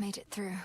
Made it through.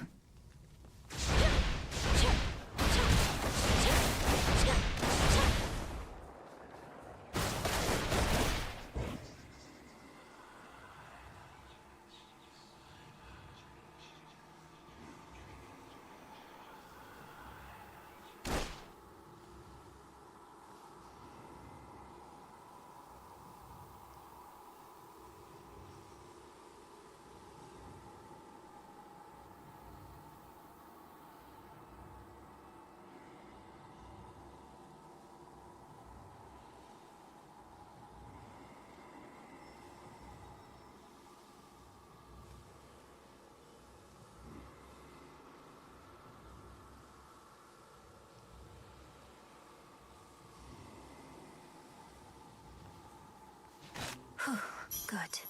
Good.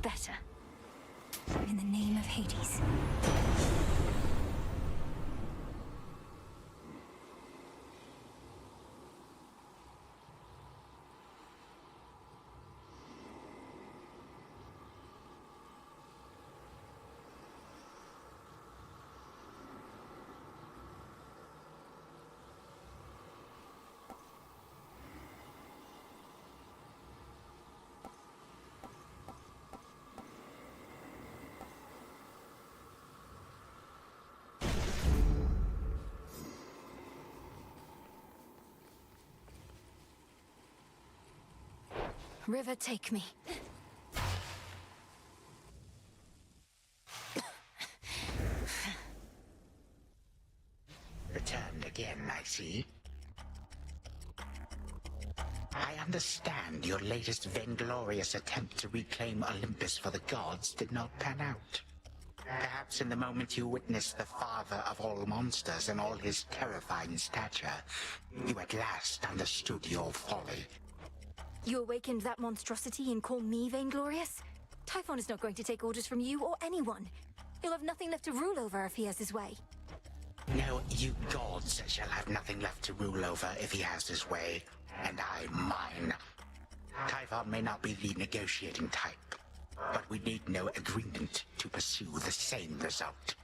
Better. In the name of Hades. River, take me. Returned again, I see. I understand your latest vainglorious attempt to reclaim Olympus for the gods did not pan out. Perhaps in the moment you witnessed the father of all monsters and all his terrifying stature, you at last understood your folly. You awakened that monstrosity and call me vainglorious? Typhon is not going to take orders from you or anyone. He'll have nothing left to rule over if he has his way. No, you gods shall have nothing left to rule over if he has his way, and I mine. Typhon may not be the negotiating type, but we need no agreement to pursue the same result.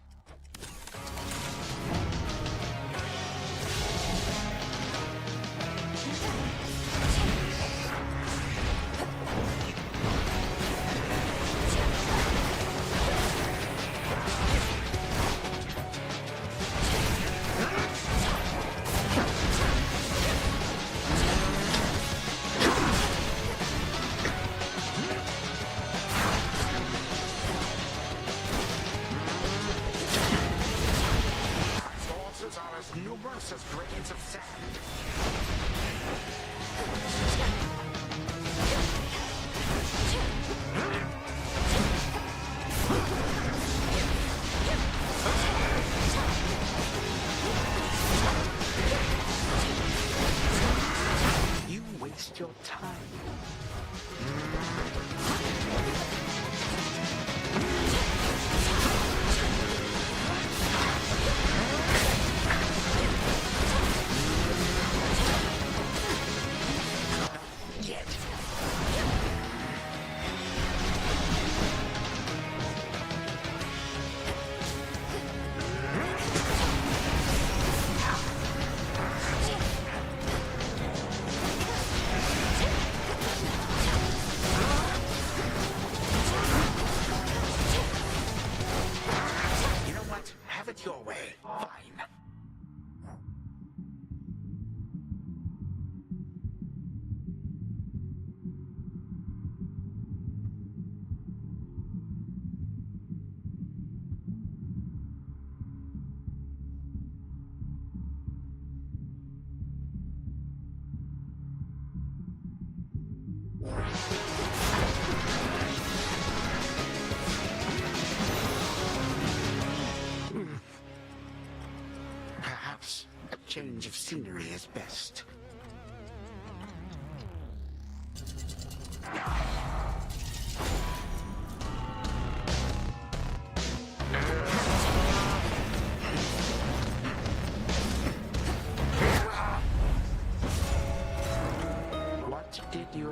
Numerous as grains of sand. You waste your time. Your way. Fine. Perhaps a change of scenery is best.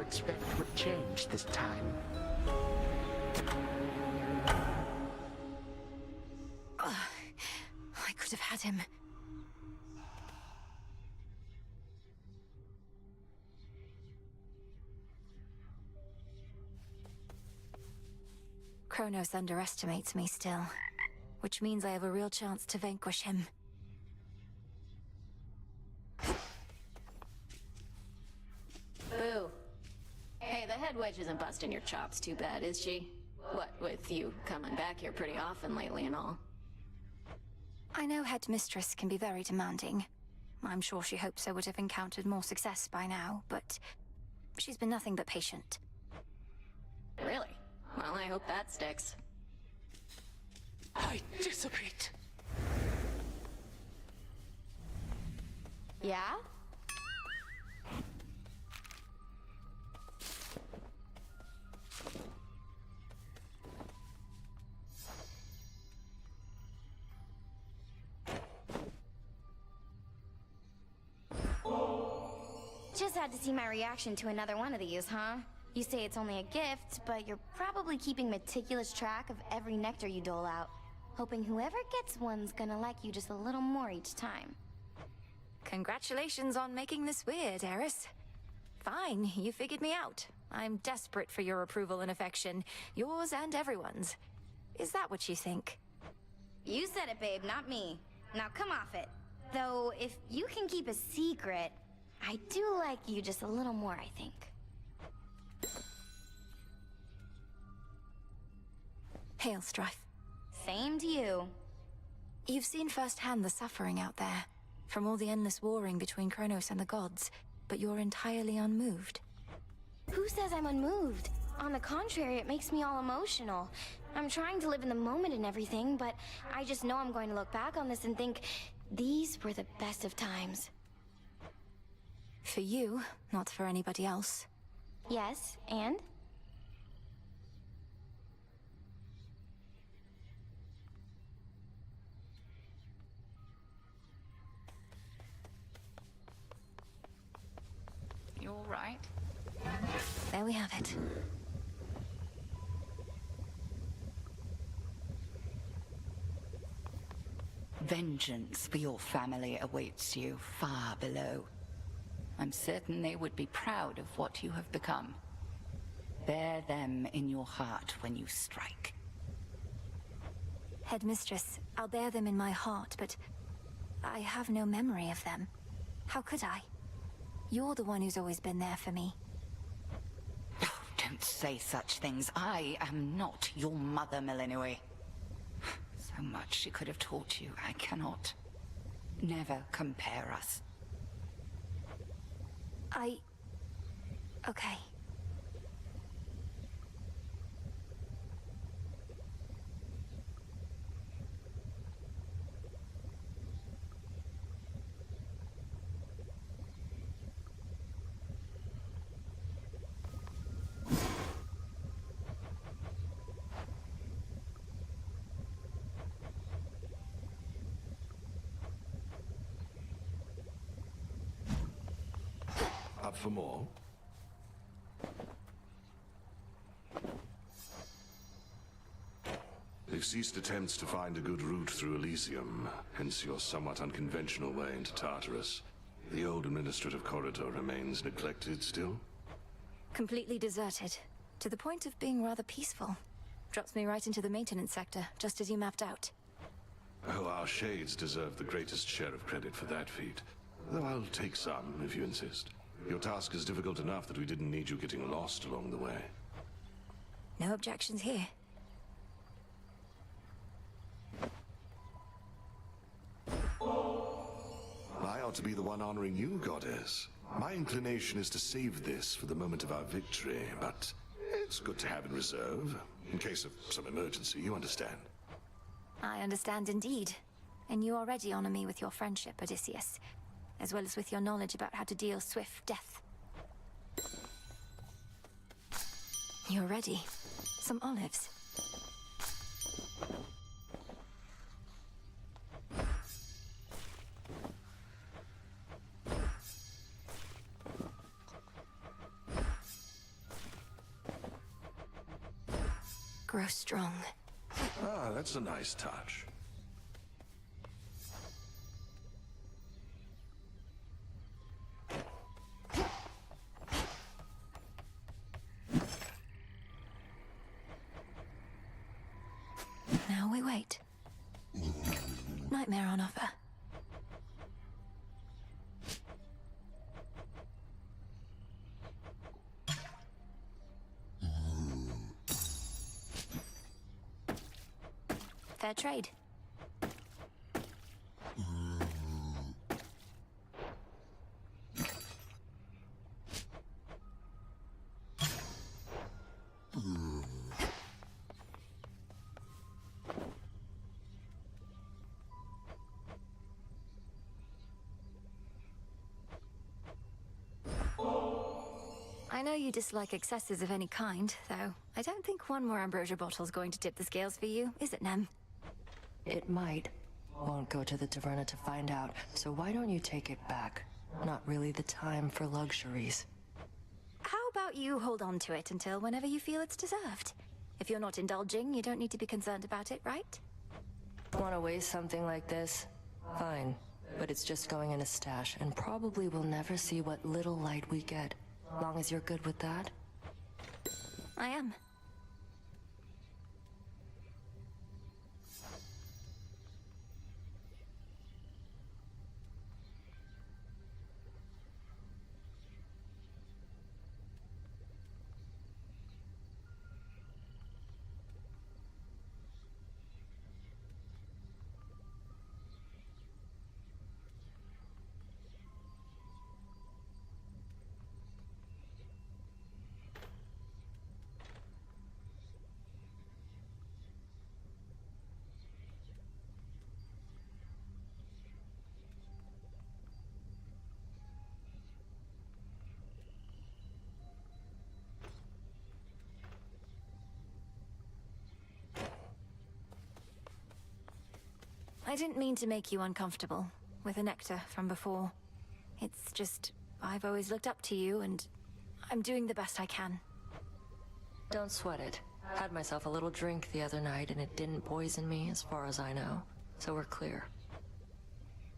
expect would change this time. I could have had him. Kronos underestimates me still, which means I have a real chance to vanquish him. Boo. Hey, the head wedge isn't busting your chops too bad, is she? What, with you coming back here pretty often lately and all? I know Headmistress can be very demanding. I'm sure she hopes I would have encountered more success by now, but she's been nothing but patient. Really? Well, I hope that sticks. I dissipate. Yeah? Just had to see my reaction to another one of these, huh? You say it's only a gift, but you're probably keeping meticulous track of every nectar you dole out, hoping whoever gets one's gonna like you just a little more each time. Congratulations on making this weird, Eris. Fine, you figured me out. I'm desperate for your approval and affection, yours and everyone's. Is that what you think? You said it, babe, not me. Now come off it. Though, if you can keep a secret, I do like you just a little more, I think. Hail, Strife. Same to you. You've seen firsthand the suffering out there, from all the endless warring between Kronos and the gods, but you're entirely unmoved. Who says I'm unmoved? On the contrary, it makes me all emotional. I'm trying to live in the moment and everything, but I just know I'm going to look back on this and think, these were the best of times. For you, not for anybody else. Yes, and? You all right? There we have it. Vengeance for your family awaits you far below. I'm certain they would be proud of what you have become. Bear them in your heart when you strike. Headmistress, I'll bear them in my heart, but I have no memory of them. How could I? You're the one who's always been there for me. Oh, don't say such things. I am not your mother, Millennium. So much she could have taught you. I cannot. Never compare us. Okay. Up for more? They've ceased attempts to find a good route through Elysium, hence your somewhat unconventional way into Tartarus. The old administrative corridor remains neglected still? Completely deserted, to the point of being rather peaceful. Drops me right into the maintenance sector, just as you mapped out. Oh, our shades deserve the greatest share of credit for that feat. Though I'll take some, if you insist. Your task is difficult enough that we didn't need you getting lost along the way. No objections here. I ought to be the one honoring you, Goddess. My inclination is to save this for the moment of our victory, but it's good to have in reserve. In case of some emergency, you understand. I understand indeed. And you already honor me with your friendship, Odysseus, as well as with your knowledge about how to deal swift death. You're ready. Some olives. strong. Ah, that's a nice touch. Now we wait. Nightmare on offer. Fair trade. I know you dislike excesses of any kind, though. I don't think one more ambrosia bottle's going to tip the scales for you, is it, Nem? It might. Won't go to the taverna to find out, so why don't you take it back? Not really the time for luxuries. How about you hold on to it until whenever you feel it's deserved? If you're not indulging, you don't need to be concerned about it, right? Want to waste something like this? Fine. But it's just going in a stash, and probably we'll never see what little light we get. Long as you're good with that? I am. I didn't mean to make you uncomfortable with the nectar from before. It's just, I've always looked up to you, and I'm doing the best I can. Don't sweat it. Had myself a little drink the other night, and it didn't poison me, as far as I know. So we're clear.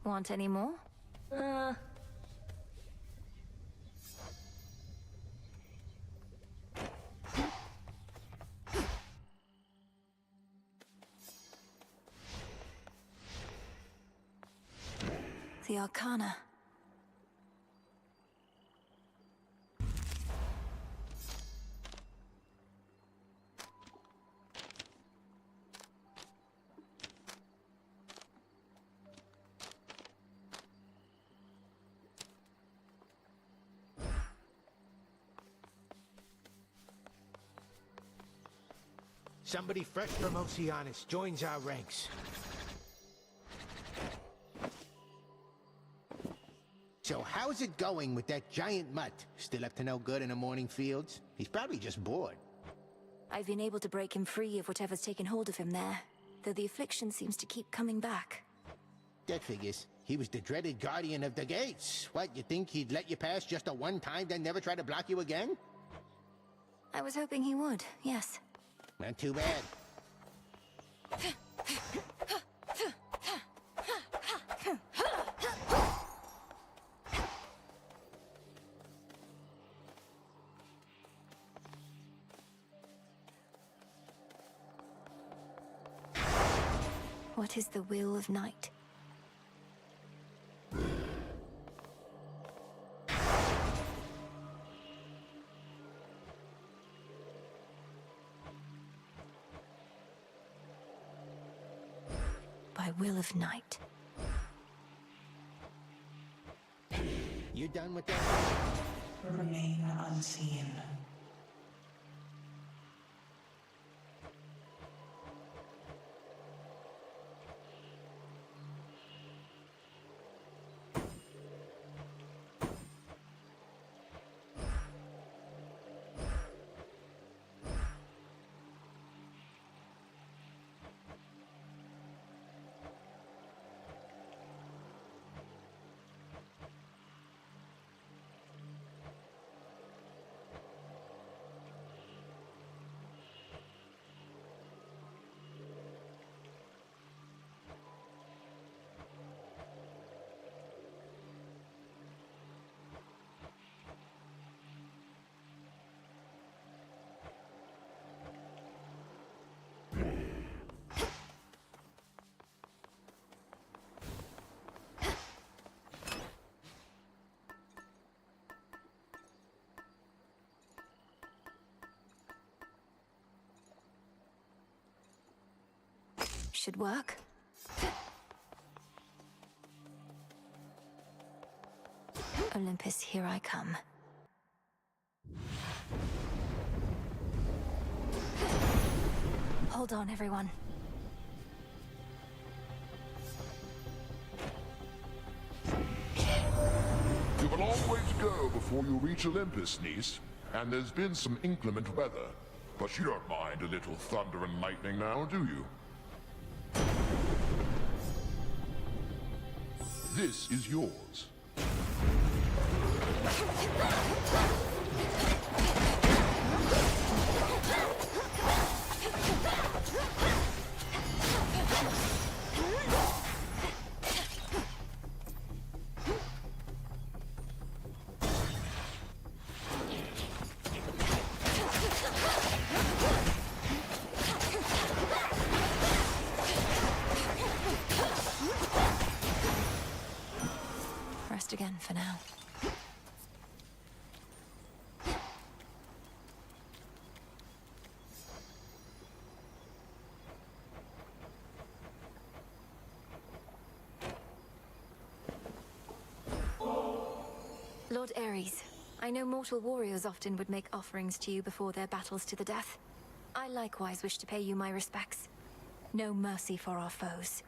Want any more? The Arcana. Somebody fresh from Oceanus joins our ranks. So how's it going with that giant mutt? Still up to no good in the morning fields? He's probably just bored. I've been able to break him free of whatever's taken hold of him there, though the affliction seems to keep coming back. That figures. He was the dreaded guardian of the gates. What, you think he'd let you pass just a one time, then never try to block you again? I was hoping he would, yes. Not too bad. What is the will of night? By will of night. You done with that? Remain unseen. should work. Olympus, here I come. Hold on, everyone. You've a long way to go before you reach Olympus, niece. And there's been some inclement weather. But you don't mind a little thunder and lightning now, do you? This is yours. Rest again for now. Lord Ares, I know mortal warriors often would make offerings to you before their battles to the death. I likewise wish to pay you my respects. No mercy for our foes.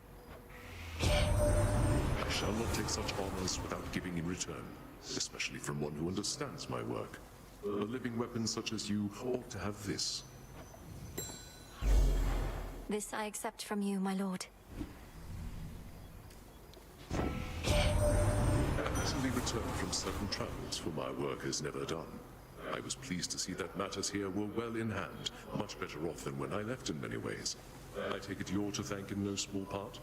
I shall not take such honors without giving in return, especially from one who understands my work. A living weapon such as you ought to have this. This I accept from you, my lord. I recently returned from certain travels for my work is never done. I was pleased to see that matters here were well in hand, much better off than when I left in many ways. I take it you're to thank in no small part?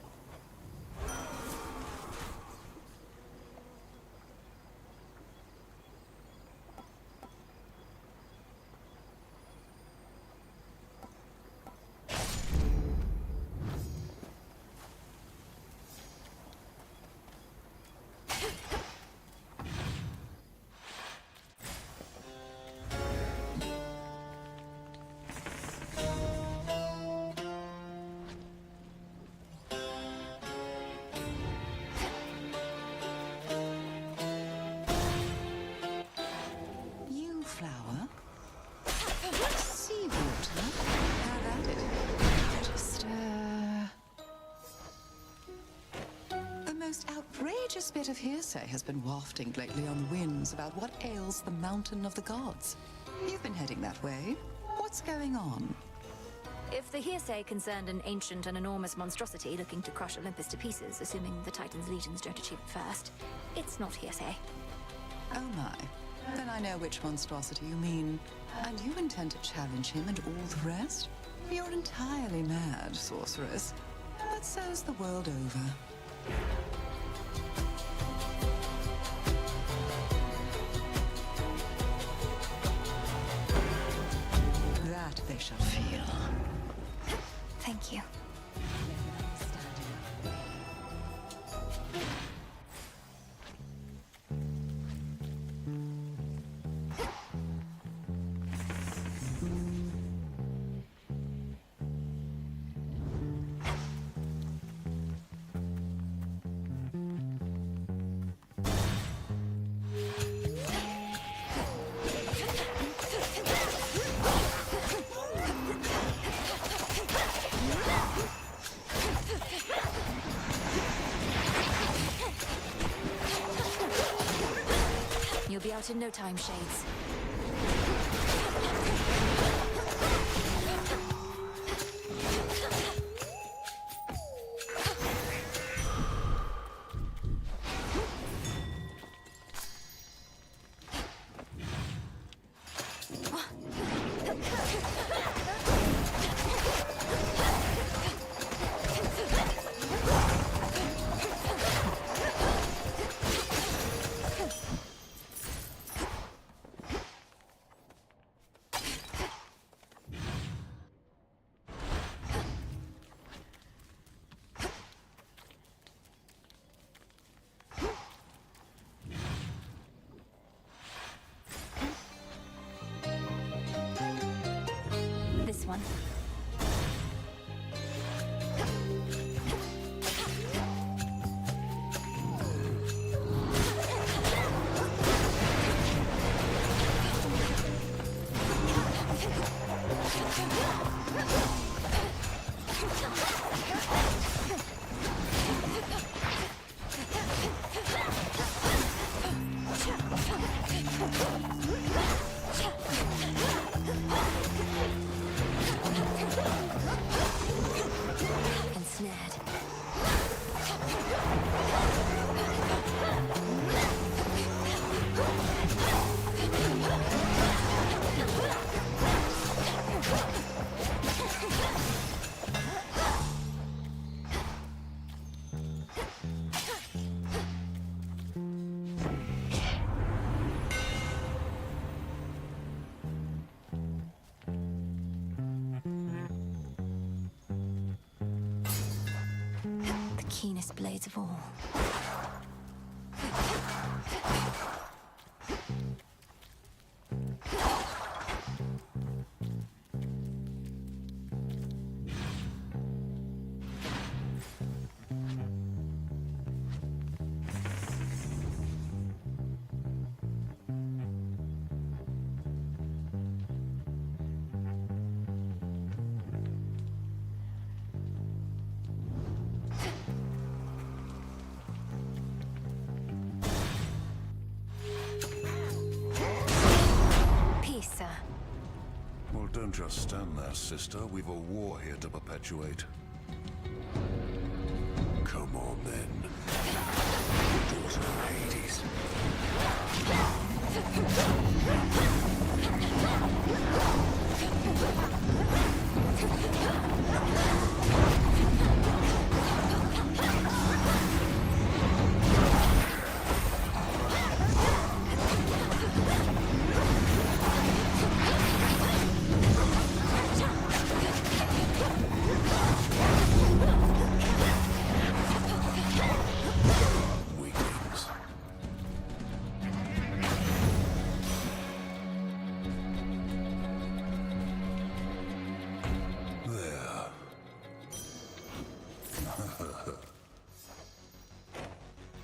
Outrageous bit of hearsay has been wafting lately on the winds about what ails the mountain of the gods. You've been heading that way. What's going on? If the hearsay concerned an ancient and enormous monstrosity looking to crush Olympus to pieces, assuming the Titan's legions don't achieve it first, it's not hearsay. Oh my. Then I know which monstrosity you mean. And you intend to challenge him and all the rest? You're entirely mad, sorceress. But so's the world over. That they shall feel. Thank you. You'll be out in no time, Shades. keenest blades of all. Well, don't just stand there, sister. We've a war here to perpetuate. Come on, then. Daughter of Hades.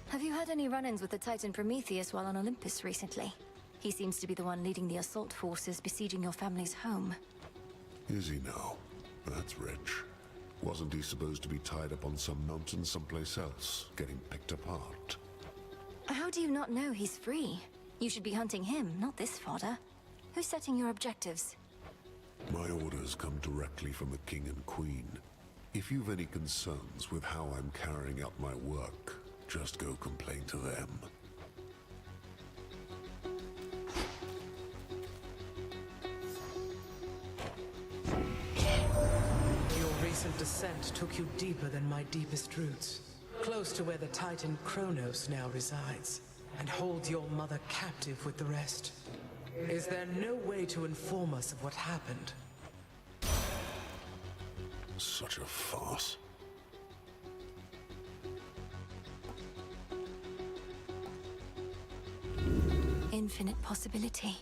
Have you had any run-ins with the Titan Prometheus while on Olympus recently? He seems to be the one leading the assault forces besieging your family's home. Is he now? That's rich. Wasn't he supposed to be tied up on some mountain someplace else, getting picked apart? How do you not know he's free? You should be hunting him, not this fodder. Who's setting your objectives? My orders come directly from the King and Queen. If you've any concerns with how I'm carrying out my work, just go complain to them. Your recent descent took you deeper than my deepest roots. Close to where the Titan Kronos now resides, and holds your mother captive with the rest. Is there no way to inform us of what happened? Such a farce. Infinite possibility.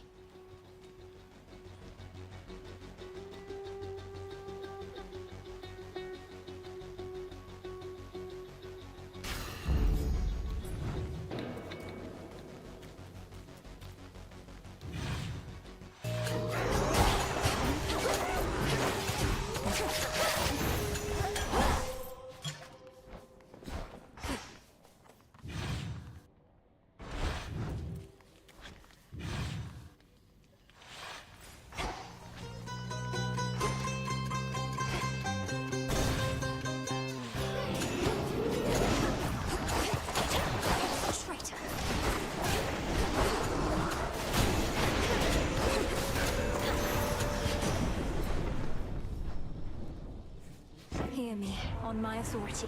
Hear me, on my authority.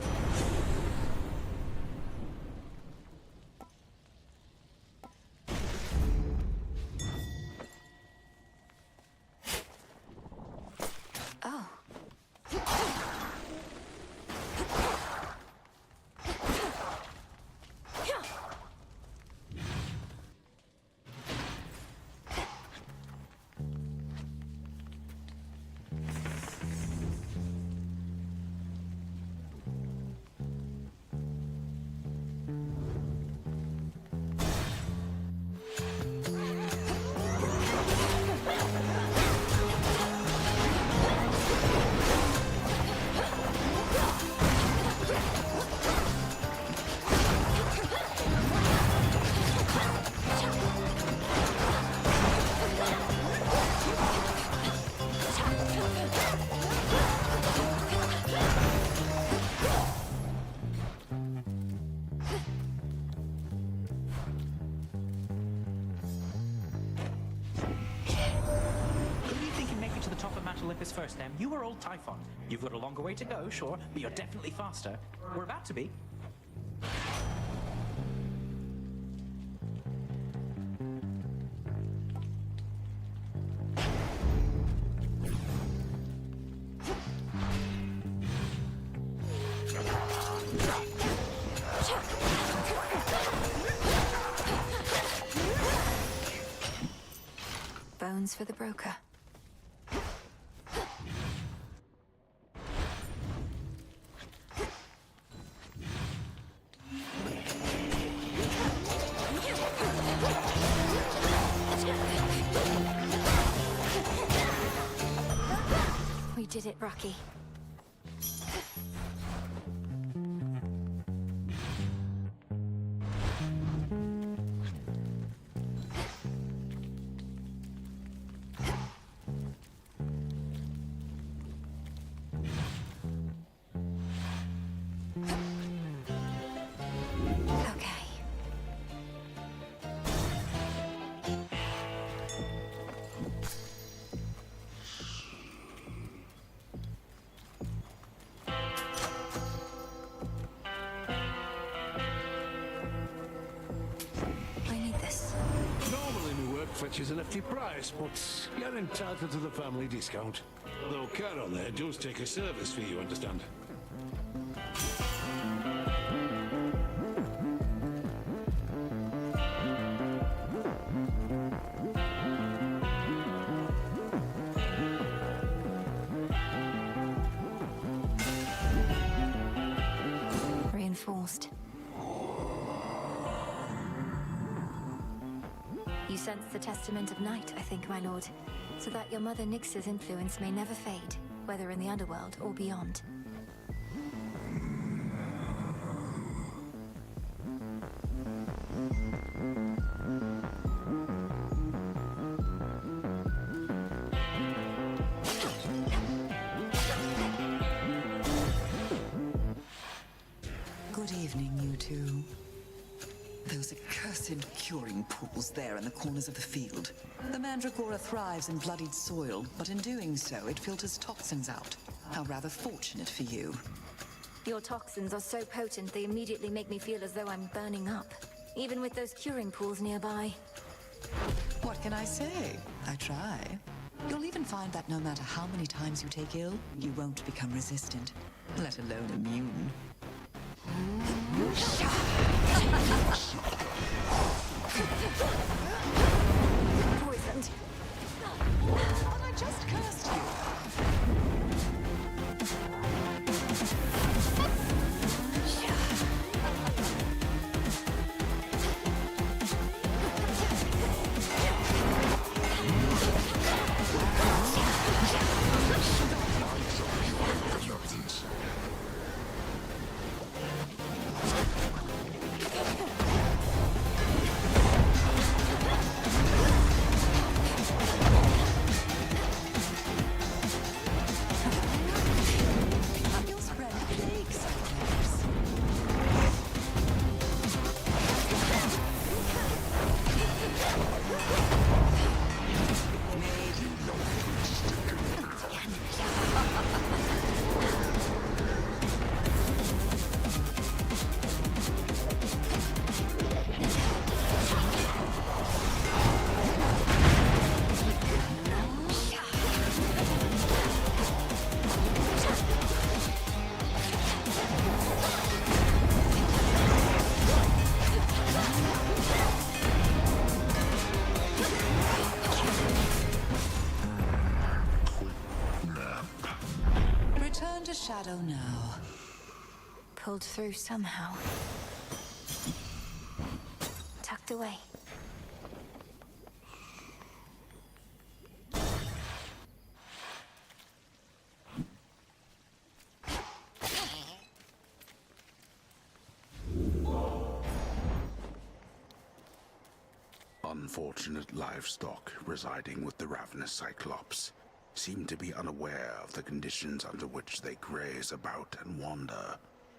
Oh. Olympus first, then. You were old Typhon. You've got a longer way to go, sure, but you're definitely faster. We're about to be. one's for the broker. We did it, Rocky. Fetches a hefty price, but you're entitled to the family discount. Though Carol there does take a service fee, you understand. Reinforced. You sense the testament of night, I think, my lord, so that your mother Nyx's influence may never fade, whether in the underworld or beyond. Good evening, you two. Those accursed curing pools there in the corners of the field. The Mandragora thrives in bloodied soil, but in doing so, it filters toxins out. How rather fortunate for you. Your toxins are so potent they immediately make me feel as though I'm burning up, even with those curing pools nearby. What can I say? I try. You'll even find that no matter how many times you take ill, you won't become resistant, let alone immune. Poisoned. But I just cursed you. Shadow now. Pulled through somehow. Tucked away. Unfortunate livestock residing with the ravenous Cyclops seem to be unaware of the conditions under which they graze about and wander.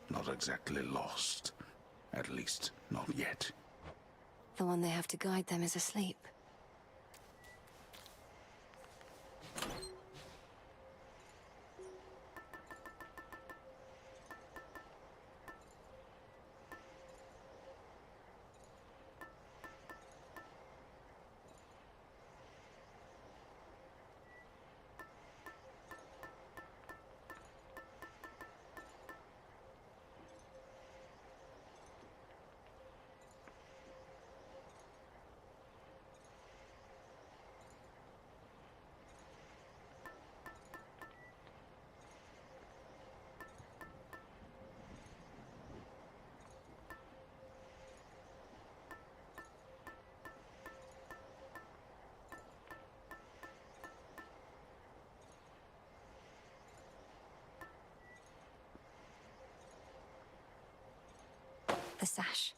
Not exactly lost. At least, not yet. The one they have to guide them is asleep. the sash.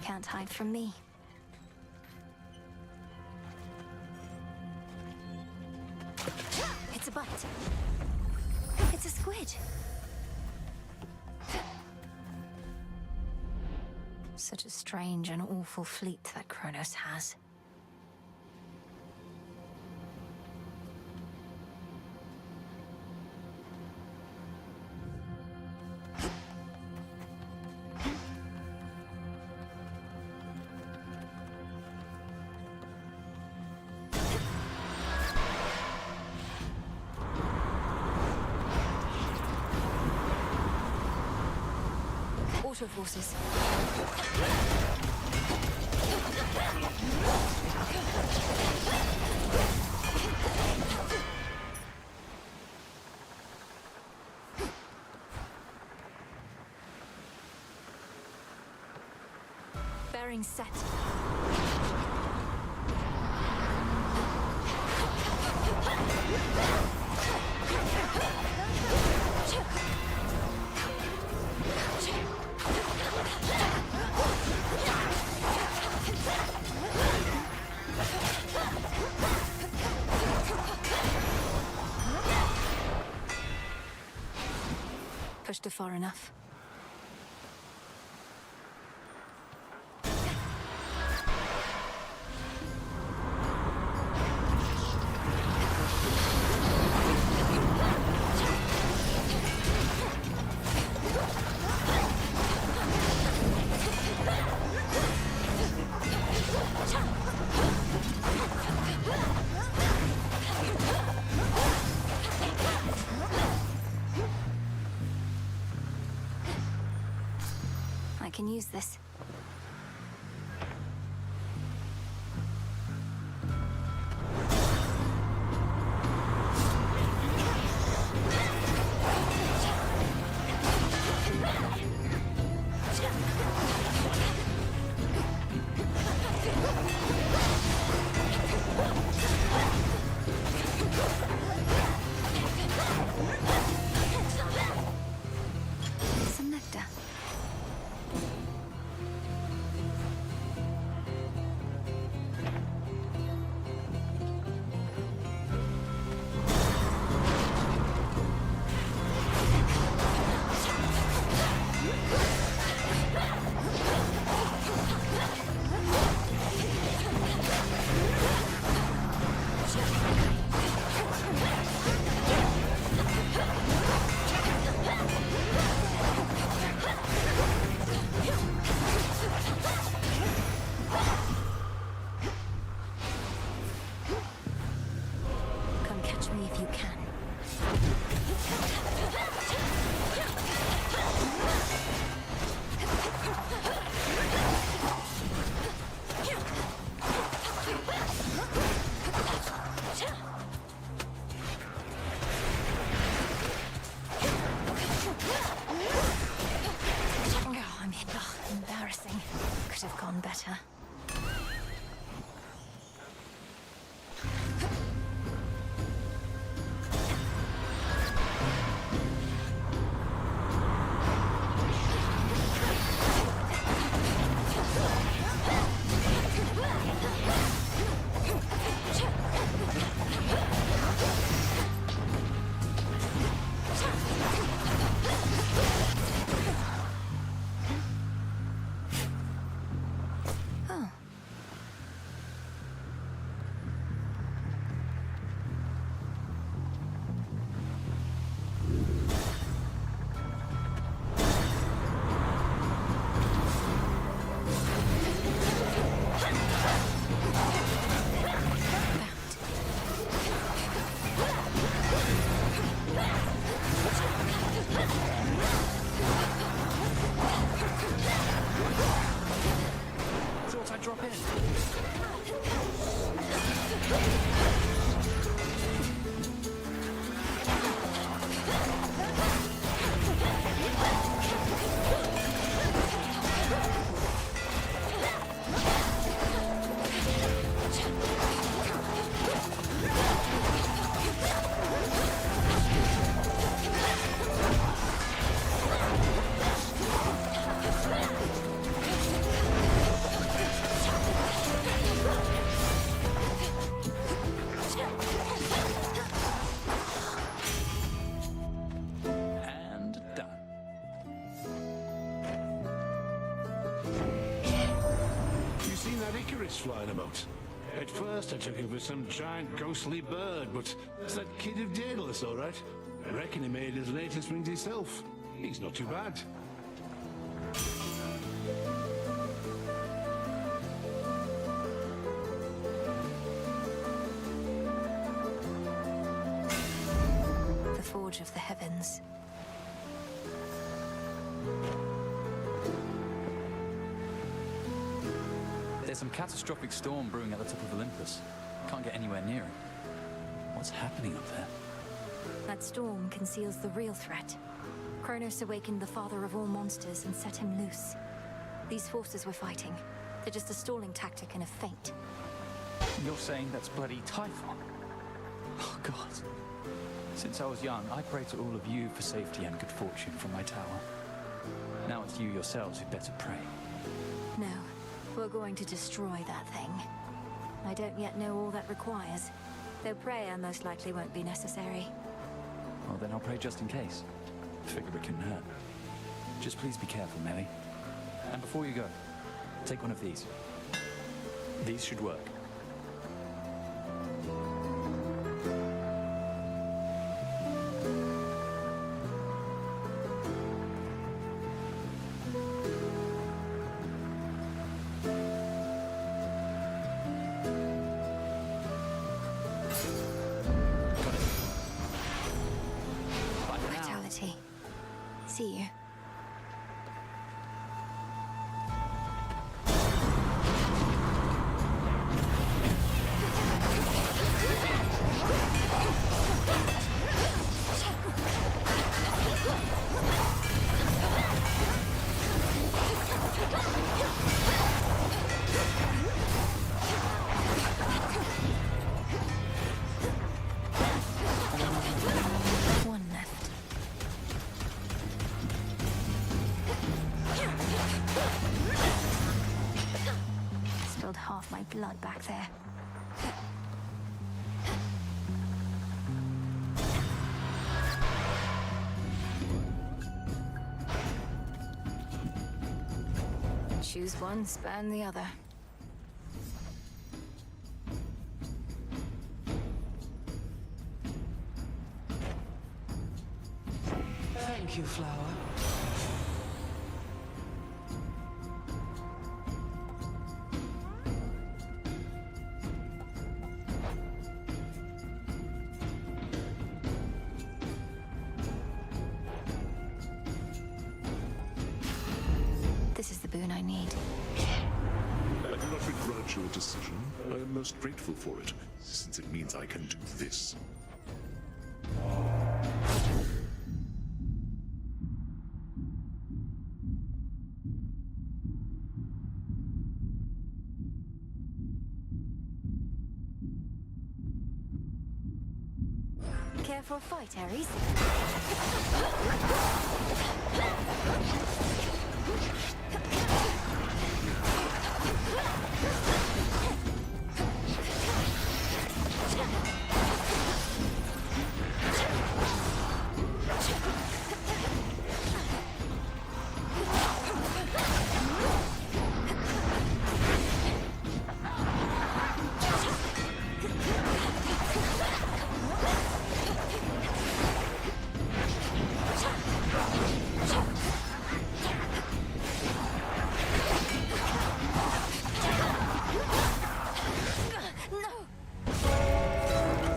Can't hide from me. It's a bite. It's a squid. Such a strange and awful fleet that Kronos has. Auto forces. Bearing set. Pushed her far enough. I can use this. Some nectar. tourists flying about. At first I took him for some giant ghostly bird, but it's that kid of Daedalus, all right. I reckon he made his latest wings himself. He's not too bad. The Forge of the Heavens. There's some catastrophic storm brewing at the top of Olympus. Can't get anywhere near it. What's happening up there? That storm conceals the real threat. Kronos awakened the father of all monsters and set him loose. These forces we're fighting, they're just a stalling tactic and a feint. You're saying that's bloody Typhon? Oh, God. Since I was young, I pray to all of you for safety and good fortune from my tower. Now it's you yourselves who'd better pray. No, we're going to destroy that thing. I don't yet know all that requires, though prayer most likely won't be necessary. Well, then I'll pray just in case. Figure it couldn't hurt. Just please be careful, Melly. And before you go, take one of these. These should work. Vitality. See you. One left. Spilled half my blood back there. Choose one, span the other. Thank you, Flower. This is the boon I need. I do not begrudge your decision. I am most grateful for it, since it means I can do this. Care for a fight, Ares?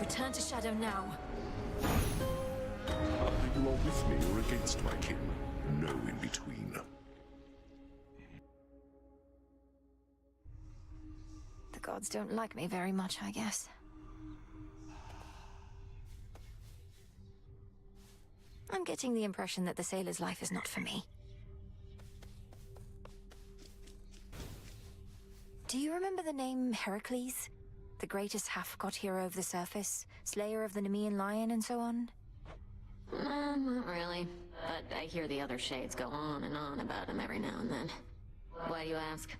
Return to Shadow now. Either you are with me or against my kin. No in between. The gods don't like me very much, I guess. I'm getting the impression that the sailor's life is not for me. Do you remember the name Heracles? The greatest half-god hero of the surface, slayer of the Nemean lion and so on? Not really. But I hear the other shades go on and on about him every now and then. Why do you ask?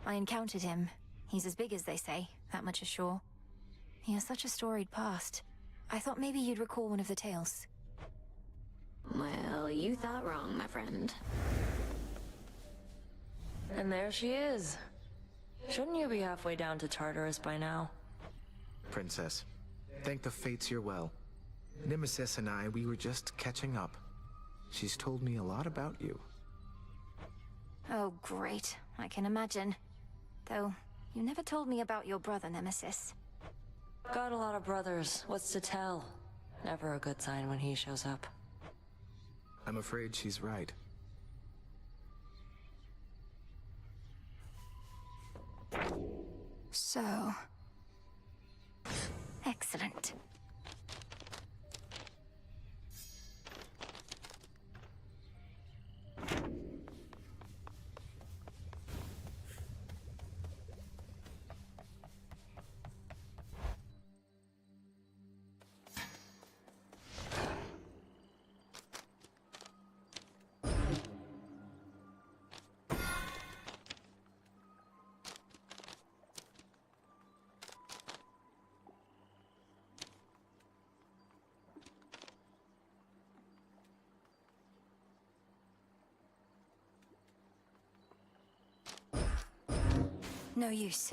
I encountered him. He's as big as they say, that much is sure. He has such a storied past. I thought maybe you'd recall one of the tales. Well, you thought wrong, my friend. And there she is. Shouldn't you be halfway down to Tartarus by now? Princess, thank the fates you're well. Nemesis and I, we were just catching up. She's told me a lot about you. Oh, great. I can imagine. Though, you never told me about your brother, Nemesis. Got a lot of brothers. What's to tell? Never a good sign when he shows up. I'm afraid she's right. So... excellent. No use.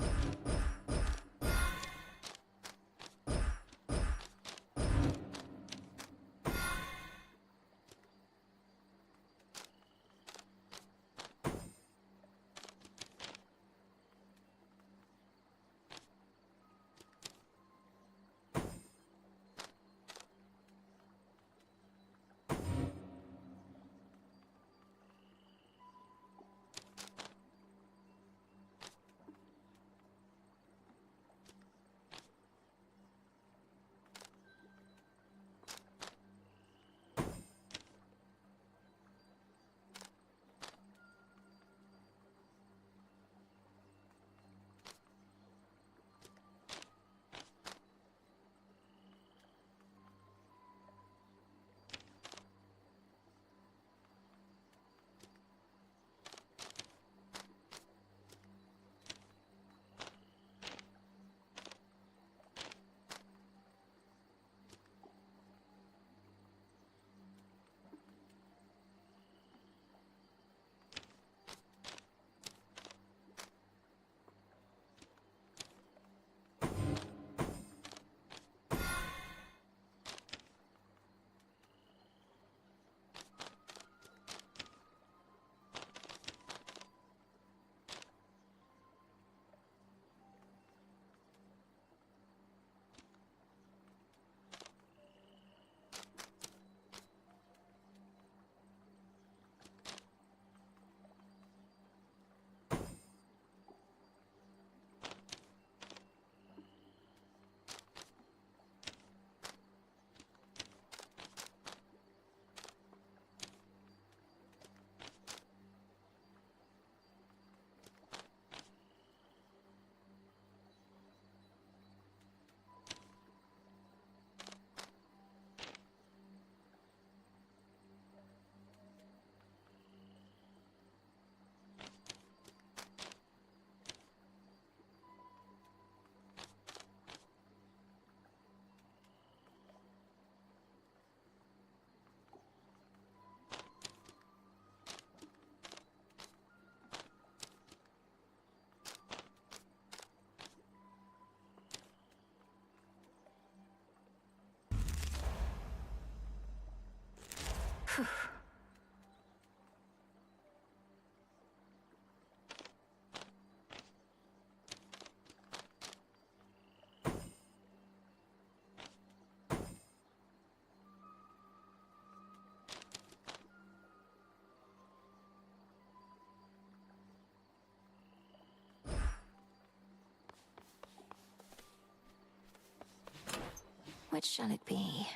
Which shall it be?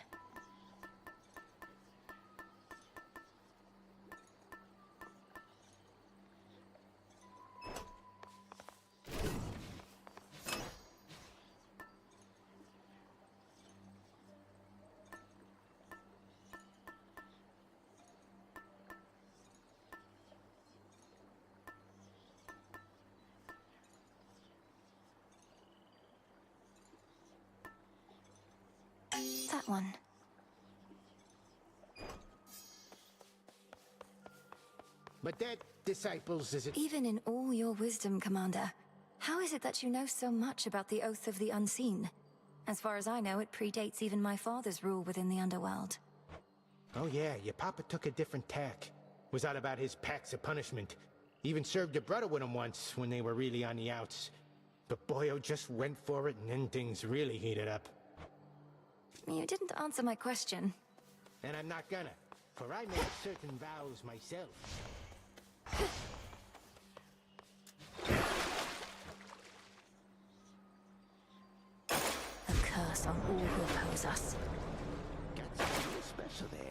That one. But that, disciples, is it? Even in all your wisdom, Commander, How is it that you know so much about the Oath of the Unseen? As far as I know, it predates even my father's rule within the underworld. Oh yeah, your papa took a different tack. Was all about his packs of punishment. Even served your brother with him once when they were really on the outs. But Boyo just went for it and then things really heated up. You didn't answer my question. And I'm not gonna, for I made certain vows myself. A curse on all who oppose us. Got something real special there.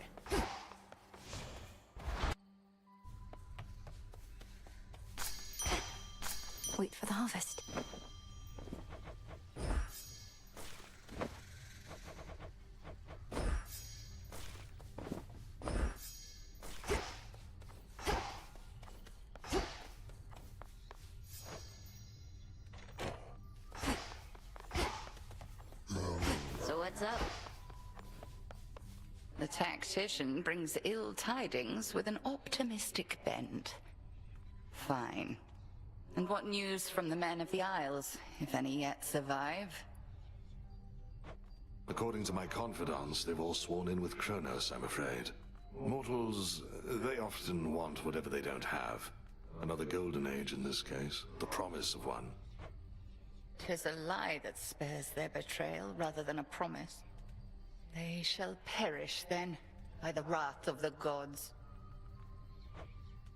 Wait for the harvest. So what's up? The tactician brings ill tidings with an optimistic bent. Fine. And what news from the men of the Isles, if any yet survive? According to my confidants, they've all sworn in with Kronos, I'm afraid. Mortals, they often want whatever they don't have. Another golden age in this case, the promise of one. 'Tis a lie that spares their betrayal rather than a promise. They shall perish then, by the wrath of the gods.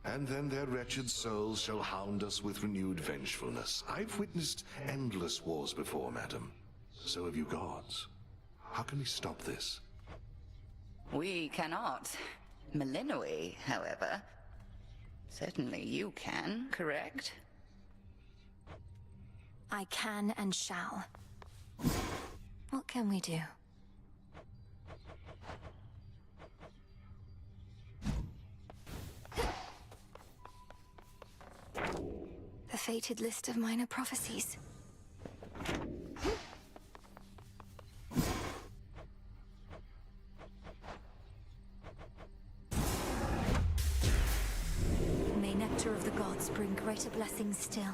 And then their wretched souls shall hound us with renewed vengefulness. I've witnessed endless wars before, madam. So have you gods. How can we stop this? We cannot. Melinoi, however. Certainly you can, correct? I can and shall. What can we do? The fated list of minor prophecies. May nectar of the gods bring greater blessings still.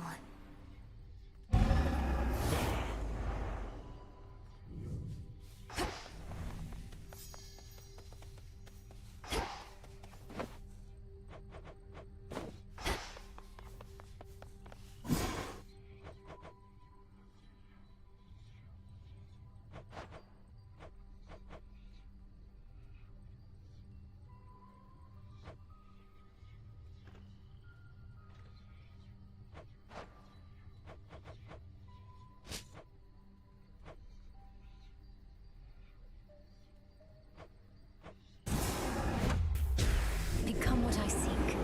Become what I seek.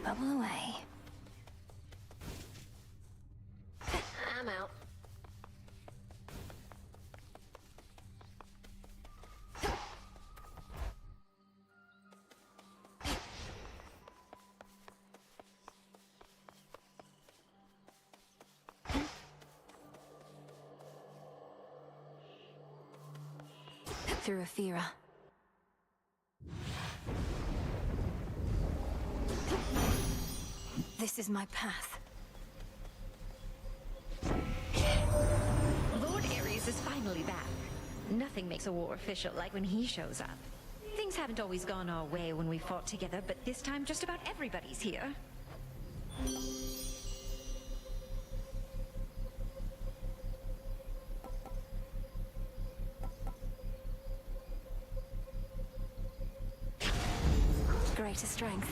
Bubble away. I'm out. Through Aphira. This is my path. Lord Ares is finally back. Nothing makes a war official like when he shows up. Things haven't always gone our way when we fought together, but this time just about everybody's here. Greater strength.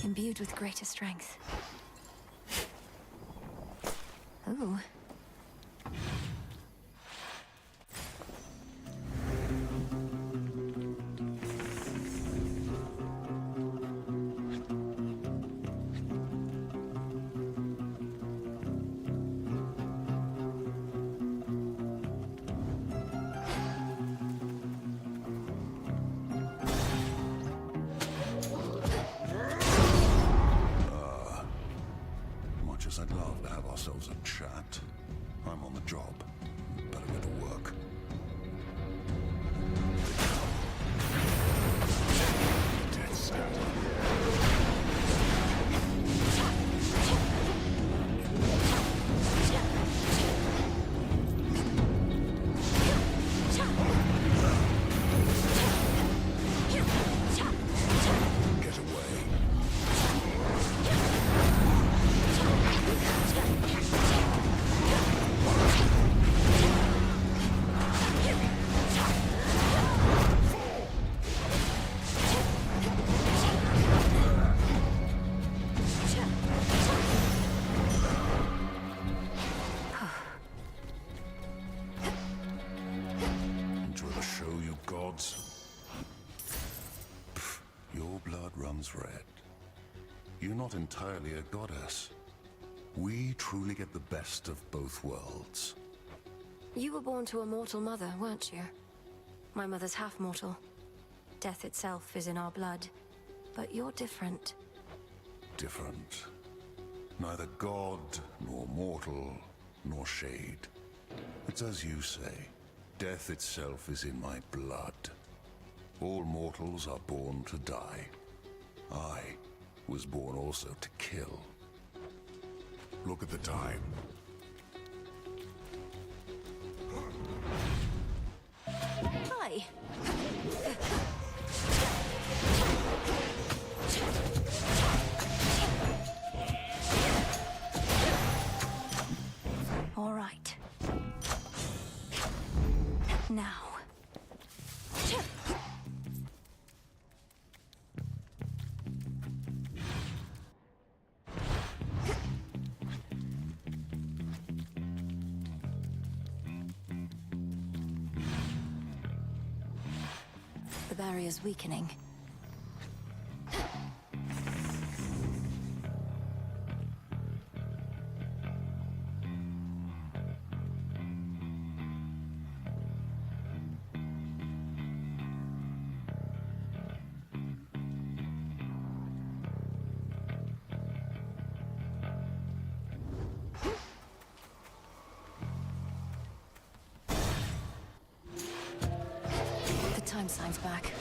Imbued with greater strength. Ooh. much as I'd love to have ourselves a chat, I'm on the job. Better get to work. Death scatter. Enjoy the show, you gods. Pfft, your blood runs red. You're not entirely a goddess. We truly get the best of both worlds. You were born to a mortal mother, weren't you? My mother's half-mortal. Death itself is in our blood. But you're different. Different. Neither god, nor mortal, nor shade. It's as you say. Death itself is in my blood. All mortals are born to die. I was born also to kill. Look at the time. Hi. All right. Now. The barrier's weakening. The time sign's back.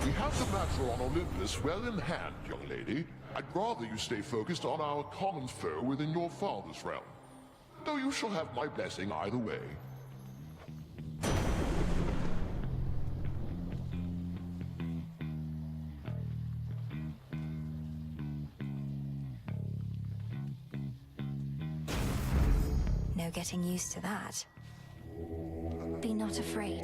We have the matter on Olympus well in hand, young lady. I'd rather you stay focused on our common foe within your father's realm. Though you shall have my blessing either way. No getting used to that. Be not afraid.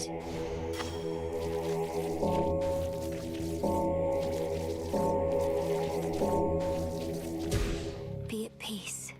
Be at peace.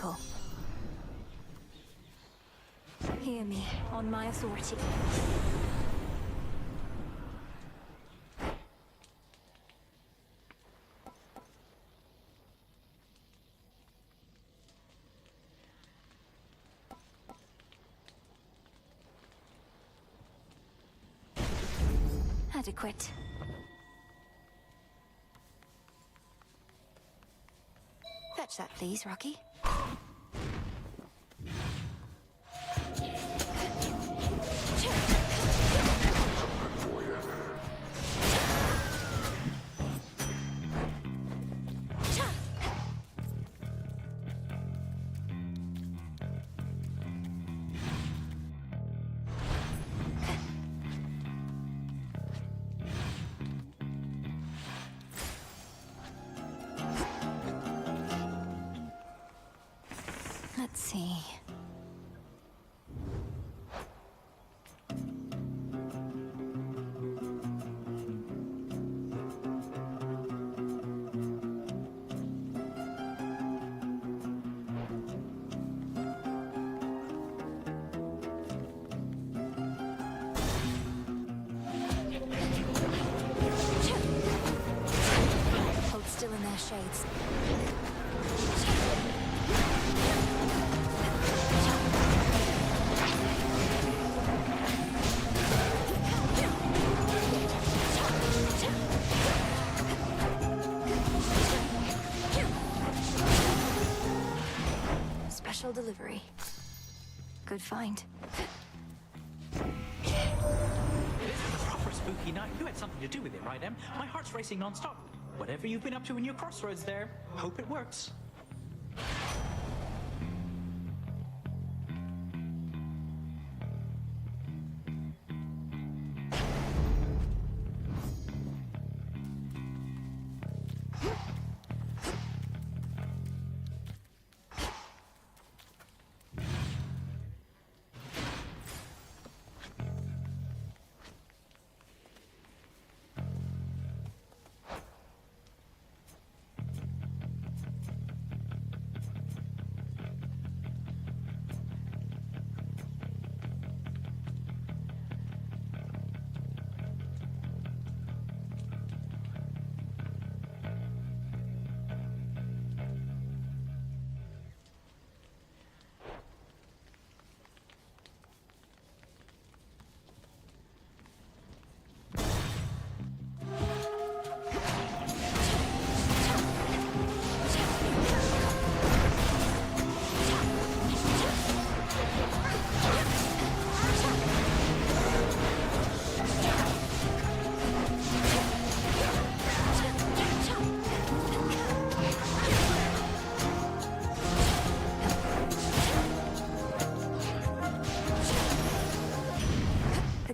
protocol. Hear me, on my authority. Adequate. Fetch that, please, Rocky. Let's see. Hold still in their shades. Special delivery. Good find. This is a proper spooky night. You had something to do with it, right, Em? My heart's racing non-stop. Whatever you've been up to in your crossroads there, hope it works.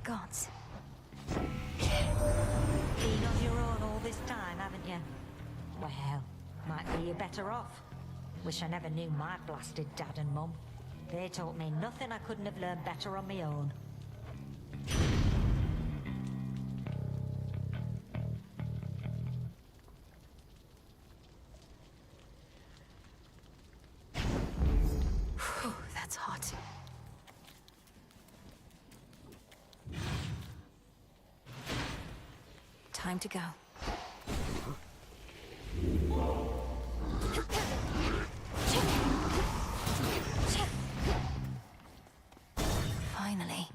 Gods. Been on your own all this time, haven't you? Well, might be you better off. Wish I never knew my blasted dad and mum. They taught me nothing I couldn't have learned better on my own. Whew, that's hot. Time to go. Finally.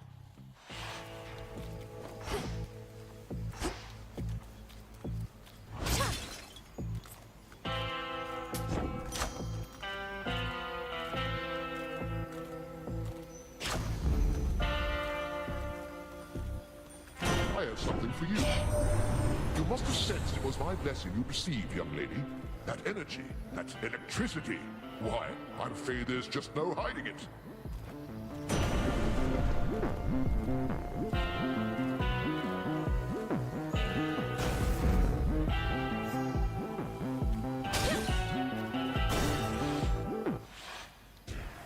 I have something for you. You must have sensed it was my blessing you received, young lady. That energy, that electricity. Why, I'm afraid there's just no hiding it.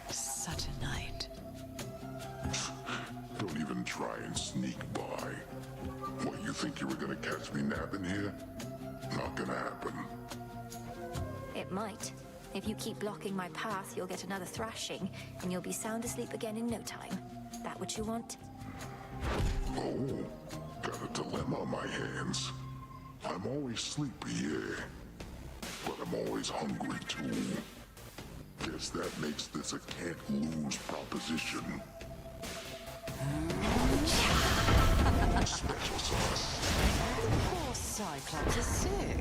Such a night. Don't even try and sneak by. What, you think you were gonna catch me napping here? Not gonna happen. It might. If you keep blocking my path, you'll get another thrashing, and you'll be sound asleep again in no time. That what you want? Oh, got a dilemma on my hands. I'm always sleepy, yeah. But I'm always hungry, too. Guess that makes this a can't-lose proposition. Special sauce. Poor Cyclops is sick.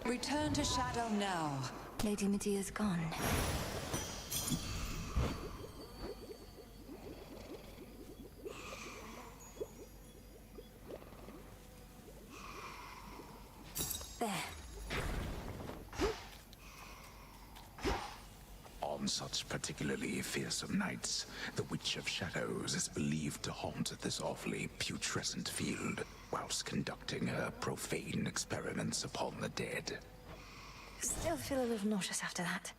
Return to Shadow now. Lady Medea's gone. There. On such particularly fearsome nights, the Witch of Shadows is believed to haunt this awfully putrescent field, whilst conducting her profane experiments upon the dead. Still feel a little nauseous after that.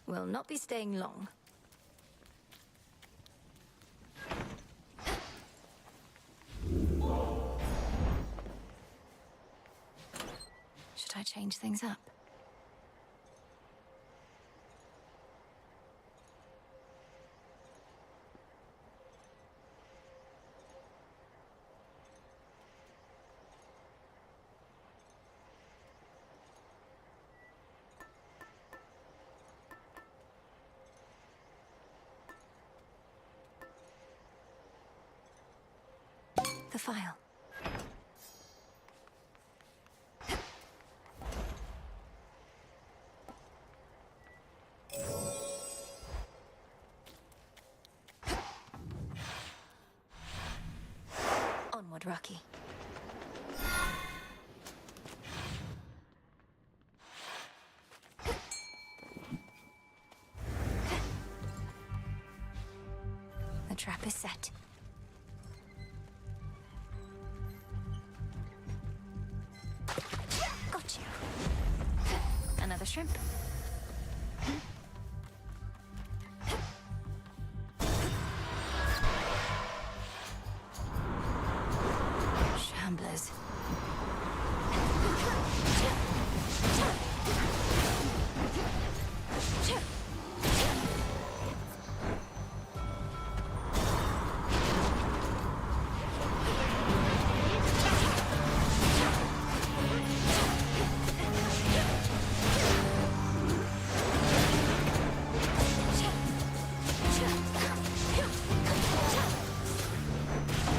Will not be staying long. Should I change things up? The file. Onward, Rocky. The trap is set. Got you. Another shrimp. Shamblers.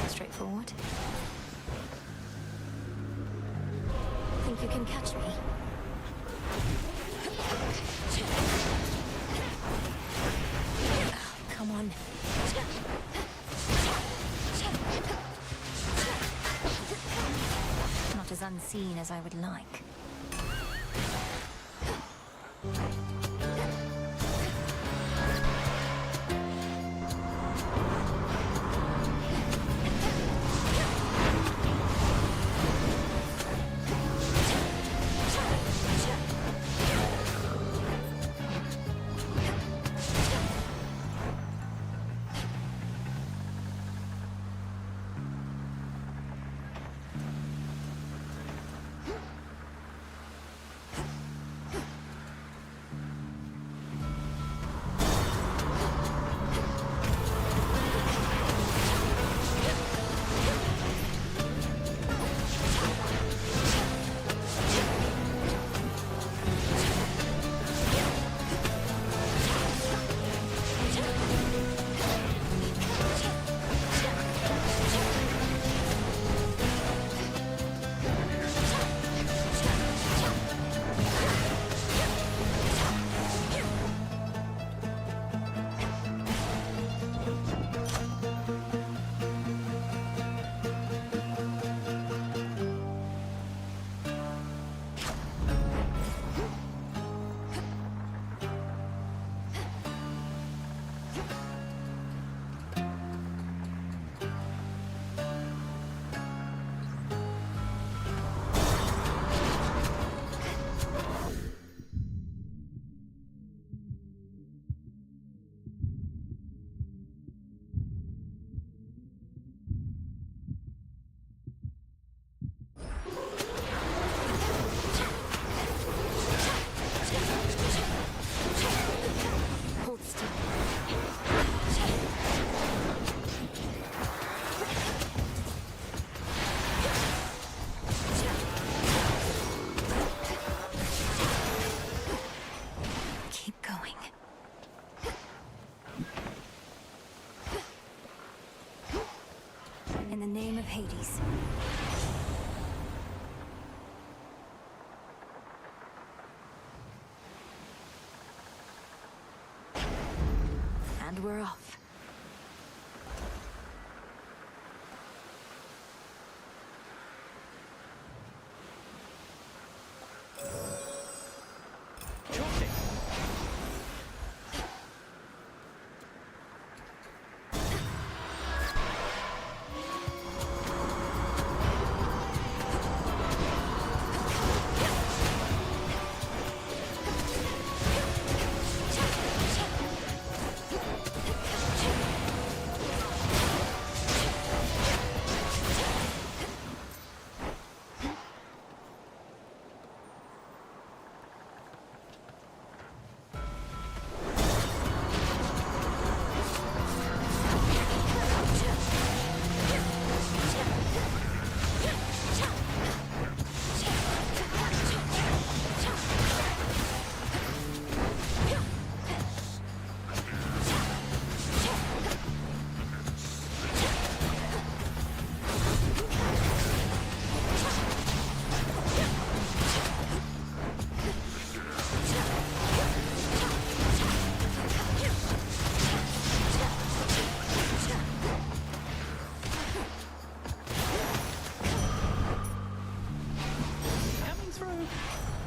Straightforward. Think you can catch me? Oh, come on. Not as unseen as I would like. name of Hades. And we're off.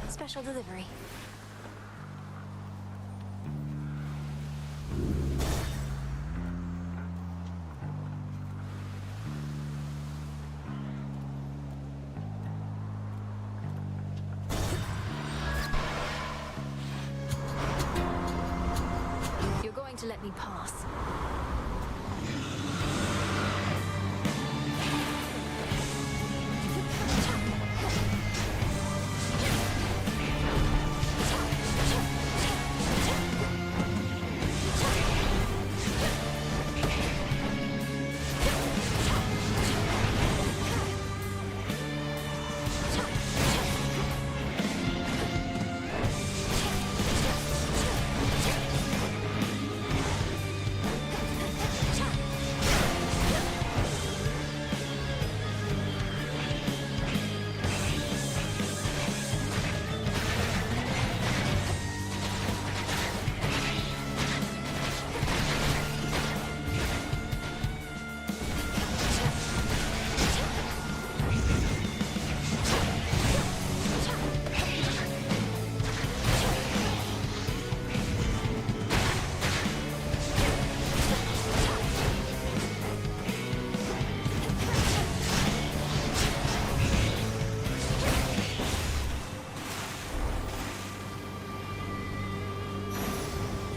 Special delivery. You're going to let me pass.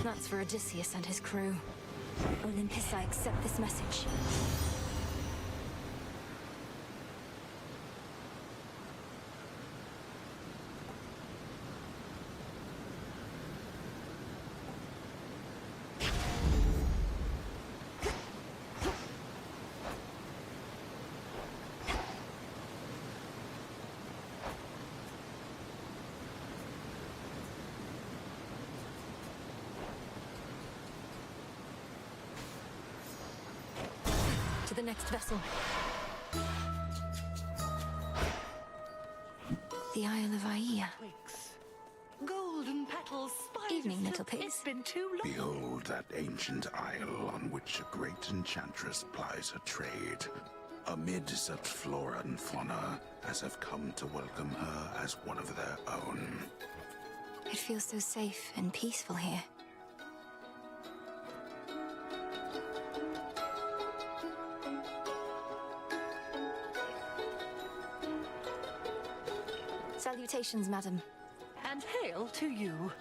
That's for Odysseus and his crew. Olympus, I accept this message. To the next vessel. The Isle of Aia. Golden petals, Evening, little pigs. It's been too long. Behold that ancient isle on which a great enchantress plies her trade. Amid such flora and fauna as have come to welcome her as one of their own. It feels so safe and peaceful here. Salutations, madam. And hail to you.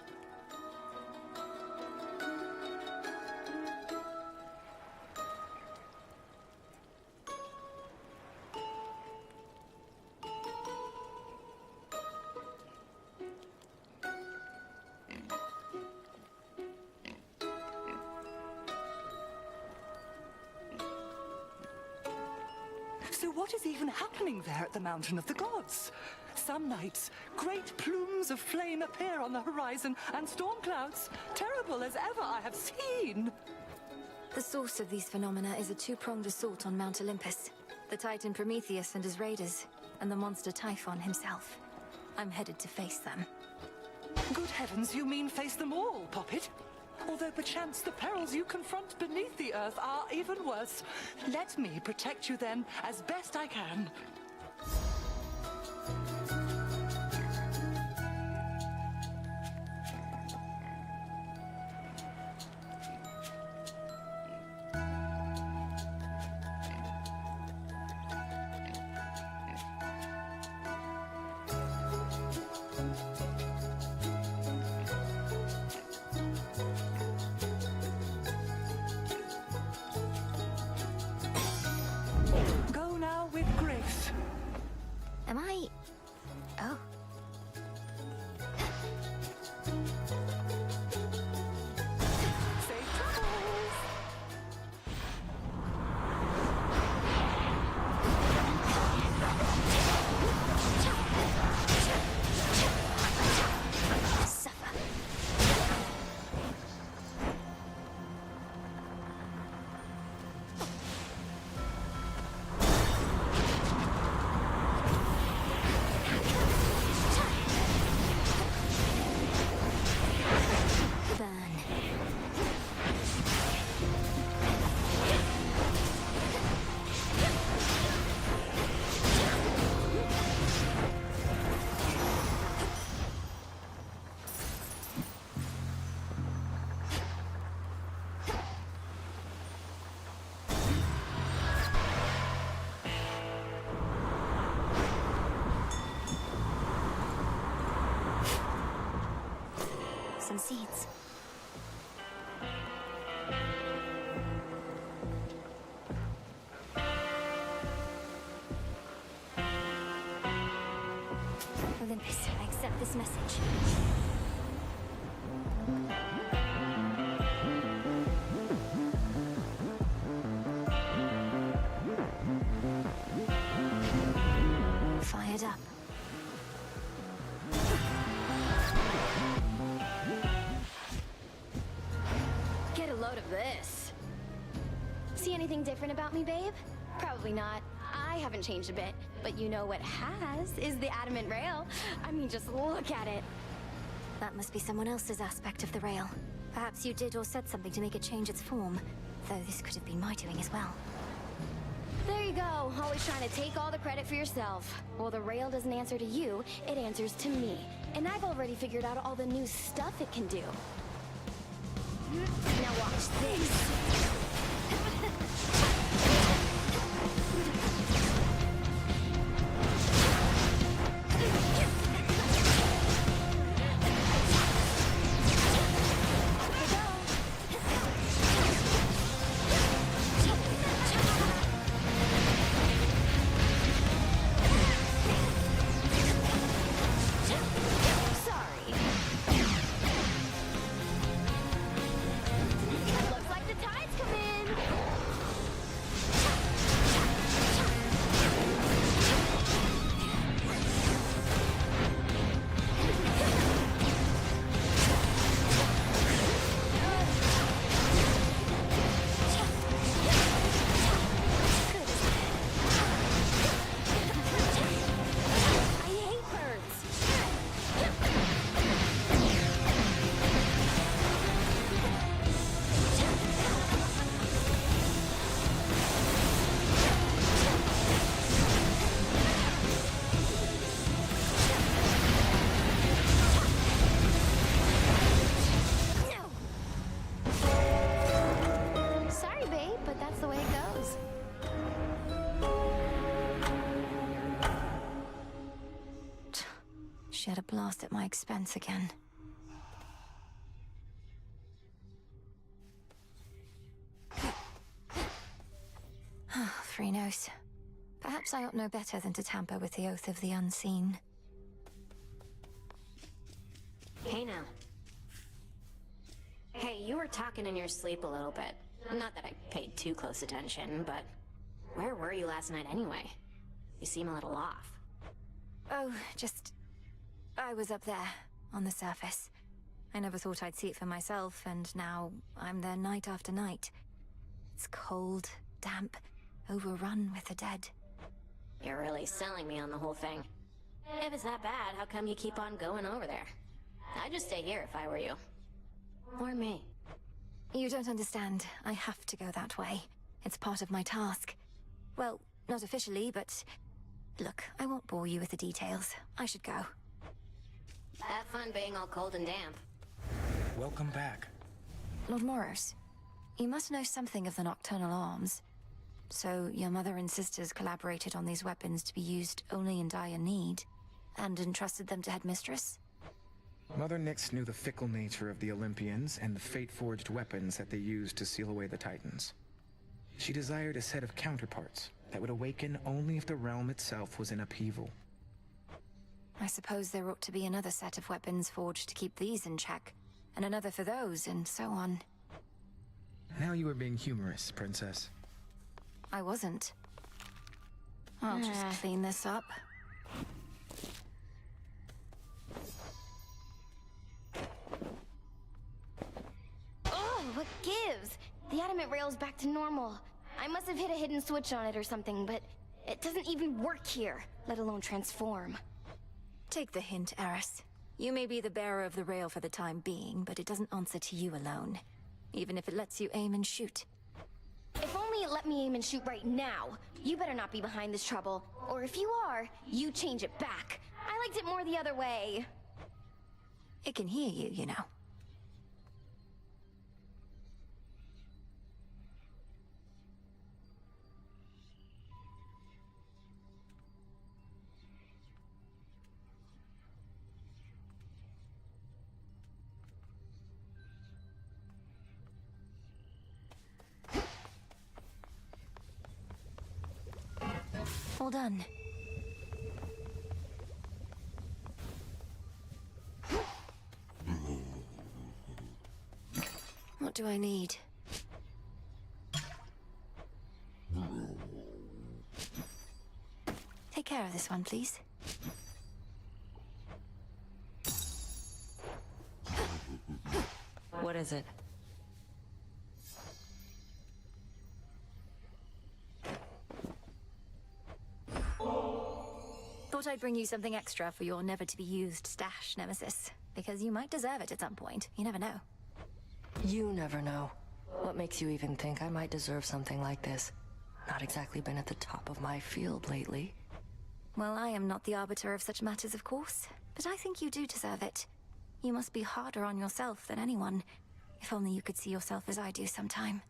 So what is even happening there at the Mountain of the Gods? Some nights, great plumes of flame appear on the horizon, and storm clouds, terrible as ever I have seen. The source of these phenomena is a two-pronged assault on Mount Olympus. The Titan Prometheus and his raiders, and the monster Typhon himself. I'm headed to face them. Good heavens, you mean face them all, Poppet? Although perchance the perils you confront beneath the earth are even worse. Let me protect you then, as best I can. Go now with grace. Am I... Oh. Safe travels. Suffer. Some seeds. Olympus, I accept this message. Fired up. Get a load of this. See anything different about me, babe? Probably not. I haven't changed a bit. But you know what has is the adamant rail. I mean, just look at it. That must be someone else's aspect of the rail. Perhaps you did or said something to make it change its form. Though this could have been my doing as well. There you go, always trying to take all the credit for yourself. Well, the rail doesn't answer to you, it answers to me. And I've already figured out all the new stuff it can do. Now watch this. She had a blast at my expense again. Three nose. Perhaps I ought know better than to tamper with the oath of the unseen. Hey now. Hey, you were talking in your sleep a little bit. Not that I paid too close attention, but where were you last night anyway? You seem a little off. Oh, just... I was up there, on the surface. I never thought I'd see it for myself, and now I'm there night after night. It's cold, damp, overrun with the dead. You're really selling me on the whole thing. If it's that bad, how come you keep on going over there? I'd just stay here if I were you. Or me. You don't understand. I have to go that way. It's part of my task. Well, not officially, but... Look, I won't bore you with the details. I should go. Have fun being all cold and damp. Welcome back. Lord Moros, you must know something of the nocturnal arms. So, your mother and sisters collaborated on these weapons to be used only in dire need, and entrusted them to Headmistress? Mother Nyx knew the fickle nature of the Olympians and the fate-forged weapons that they used to seal away the Titans. She desired a set of counterparts that would awaken only if the realm itself was in upheaval. I suppose there ought to be another set of weapons forged to keep these in check, and another for those, and so on. Now you are being humorous, Princess. I wasn't. I'll just clean this up. Oh, what gives? The adamant rail's back to normal. I must have hit a hidden switch on it or something, but it doesn't even work here, let alone transform. Take the hint, Eris. You may be the bearer of the rail for the time being, but it doesn't answer to you alone. Even if it lets you aim and shoot. If only it let me aim and shoot right now. You better not be behind this trouble. Or if you are, you change it back. I liked it more the other way. It can hear you, you know. All done. What do I need? Take care of this one, please. What is it? Thought I'd bring you something extra for your never-to-be-used stash, Nemesis. Because you might deserve it at some point. You never know. You never know. What makes you even think I might deserve something like this? Not exactly been at the top of my field lately. Well, I am not the arbiter of such matters, of course. But I think you do deserve it. You must be harder on yourself than anyone. If only you could see yourself as I do sometime.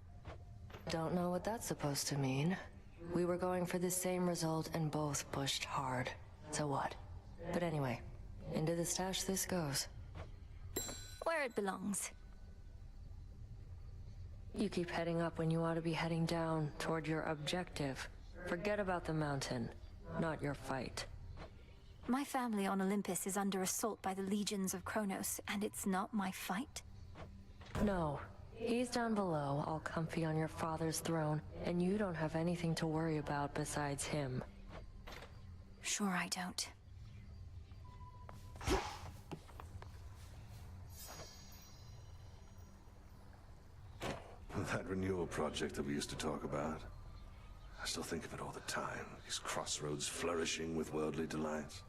Don't know what that's supposed to mean. We were going for the same result and both pushed hard. So what? But anyway, into the stash this goes. Where it belongs. You keep heading up when you ought to be heading down toward your objective. Forget about the mountain, not your fight. My family on Olympus is under assault by the legions of Kronos, and it's not my fight? No. He's down below, all comfy on your father's throne, and you don't have anything to worry about besides him. Sure I don't. That renewal project that we used to talk about. I still think of it all the time. These crossroads flourishing with worldly delights.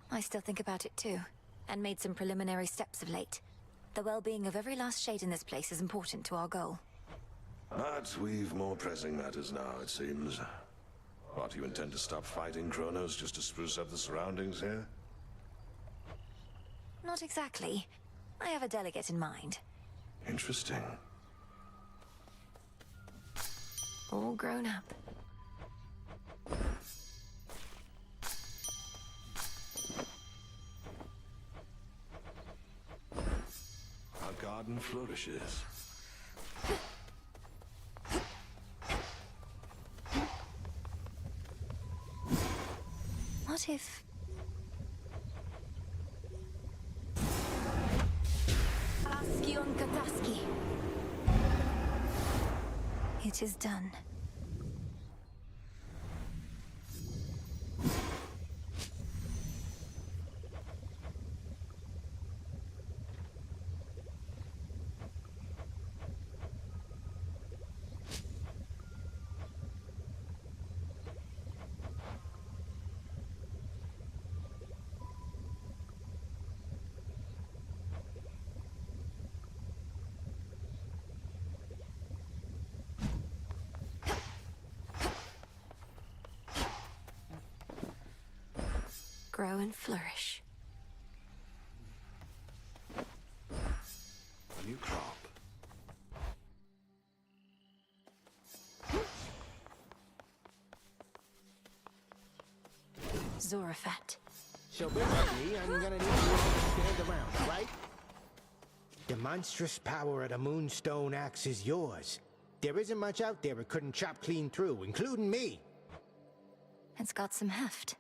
I still think about it too, and made some preliminary steps of late. The well-being of every last shade in this place is important to our goal. But we've more pressing matters now, it seems. What, you intend to stop fighting Kronos just to spruce up the surroundings here? Not exactly. I have a delegate in mind. Interesting. All grown up. Our garden flourishes. What if... Askion Kataski. It is done. grow and flourish. New crop. Zorafat. So basically, I'm gonna need you all to stand around, right? The monstrous power of the Moonstone Axe is yours. There isn't much out there it couldn't chop clean through, including me. It's got some heft.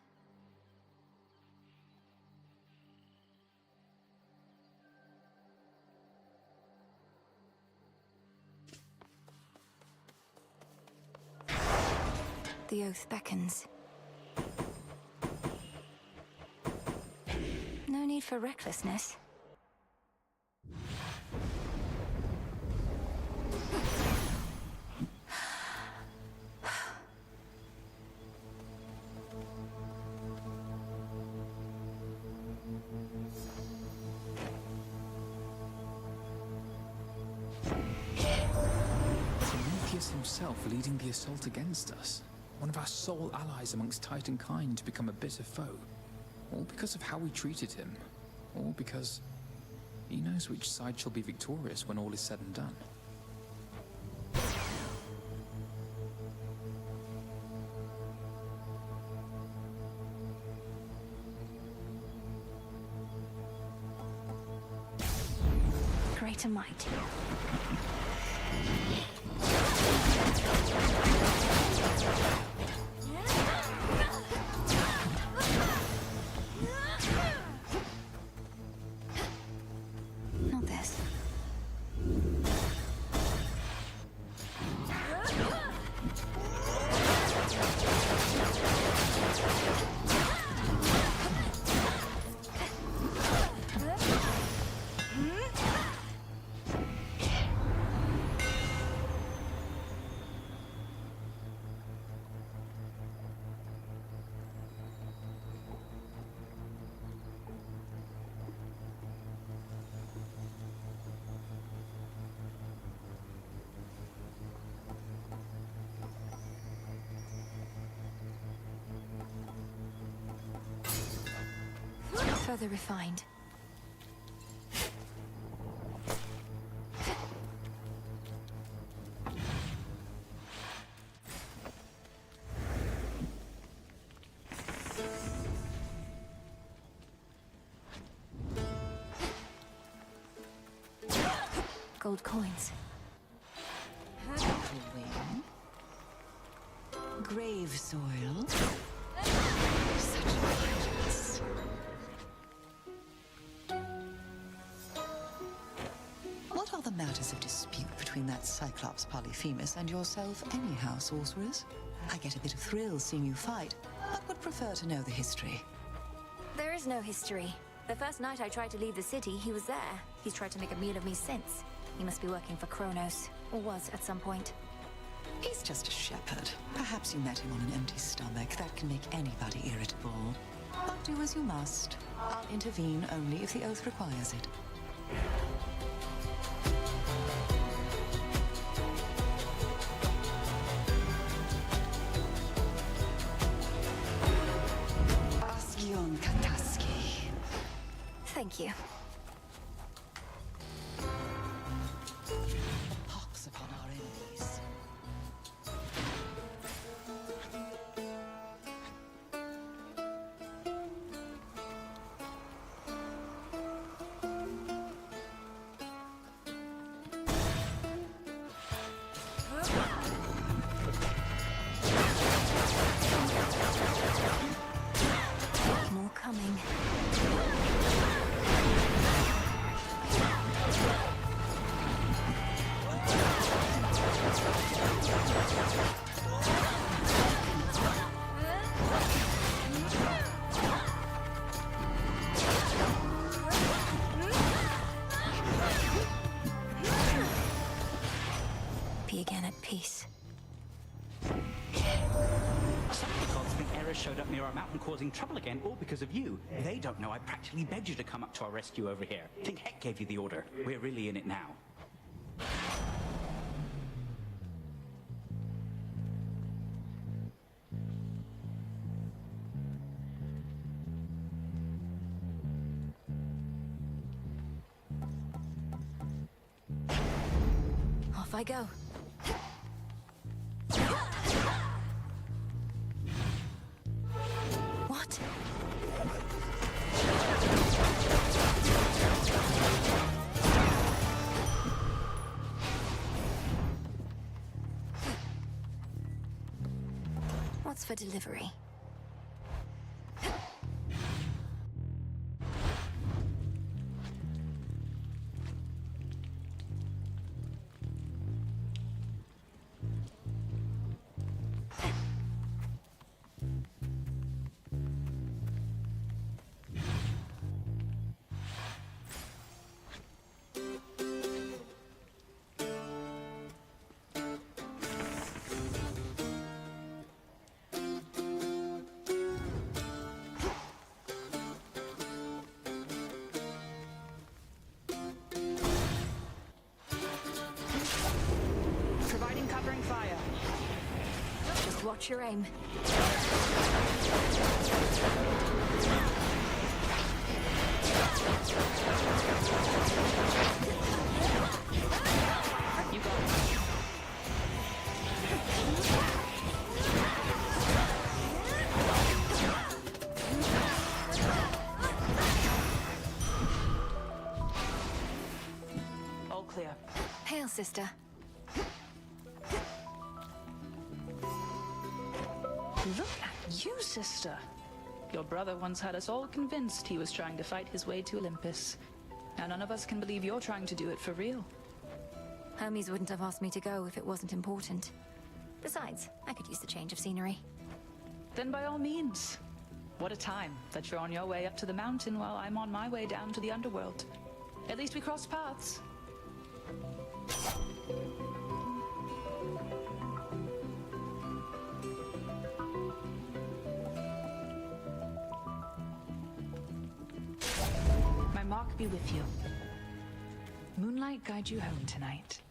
The oath beckons. No need for recklessness. Prometheus himself leading the assault against us. One of our sole allies amongst Titankind to become a bitter foe. All because of how we treated him. All because he knows which side shall be victorious when all is said and done. Greater might. Not this. Further refined. Gold coins. Grave soil. Such vigilance. What are the matters of dispute between that Cyclops Polyphemus and yourself anyhow, sorceress? I get a bit of thrill seeing you fight, but would prefer to know the history. There is no history. The first night I tried to leave the city, he was there. He's tried to make a meal of me since. He must be working for Kronos, or was at some point. He's just a shepherd. Perhaps you met him on an empty stomach. That can make anybody irritable. But do as you must. I'll intervene only if the oath requires it. Asgion Kataski. Thank you. Pox upon our enemies. More coming. Be again at peace. Some of the gods think Eris showed up near our mountain causing trouble again, all because of you. They don't know I practically begged you to come up to our rescue over here. Think Heck gave you the order. We're really in it now. I go. What? What's for delivery? Providing covering fire. Just watch your aim. You got it. All clear. Hail, sister. Look at you, sister. Your brother once had us all convinced he was trying to fight his way to Olympus. Now none of us can believe you're trying to do it for real. Hermes wouldn't have asked me to go if it wasn't important. Besides, I could use the change of scenery. Then by all means. What a time that you're on your way up to the mountain while I'm on my way down to the underworld. At least we crossed paths. My mark be with you. Moonlight guide you home tonight.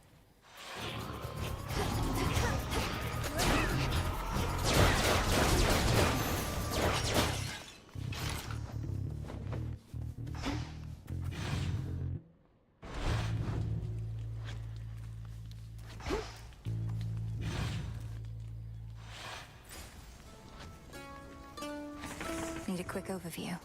Need a quick overview.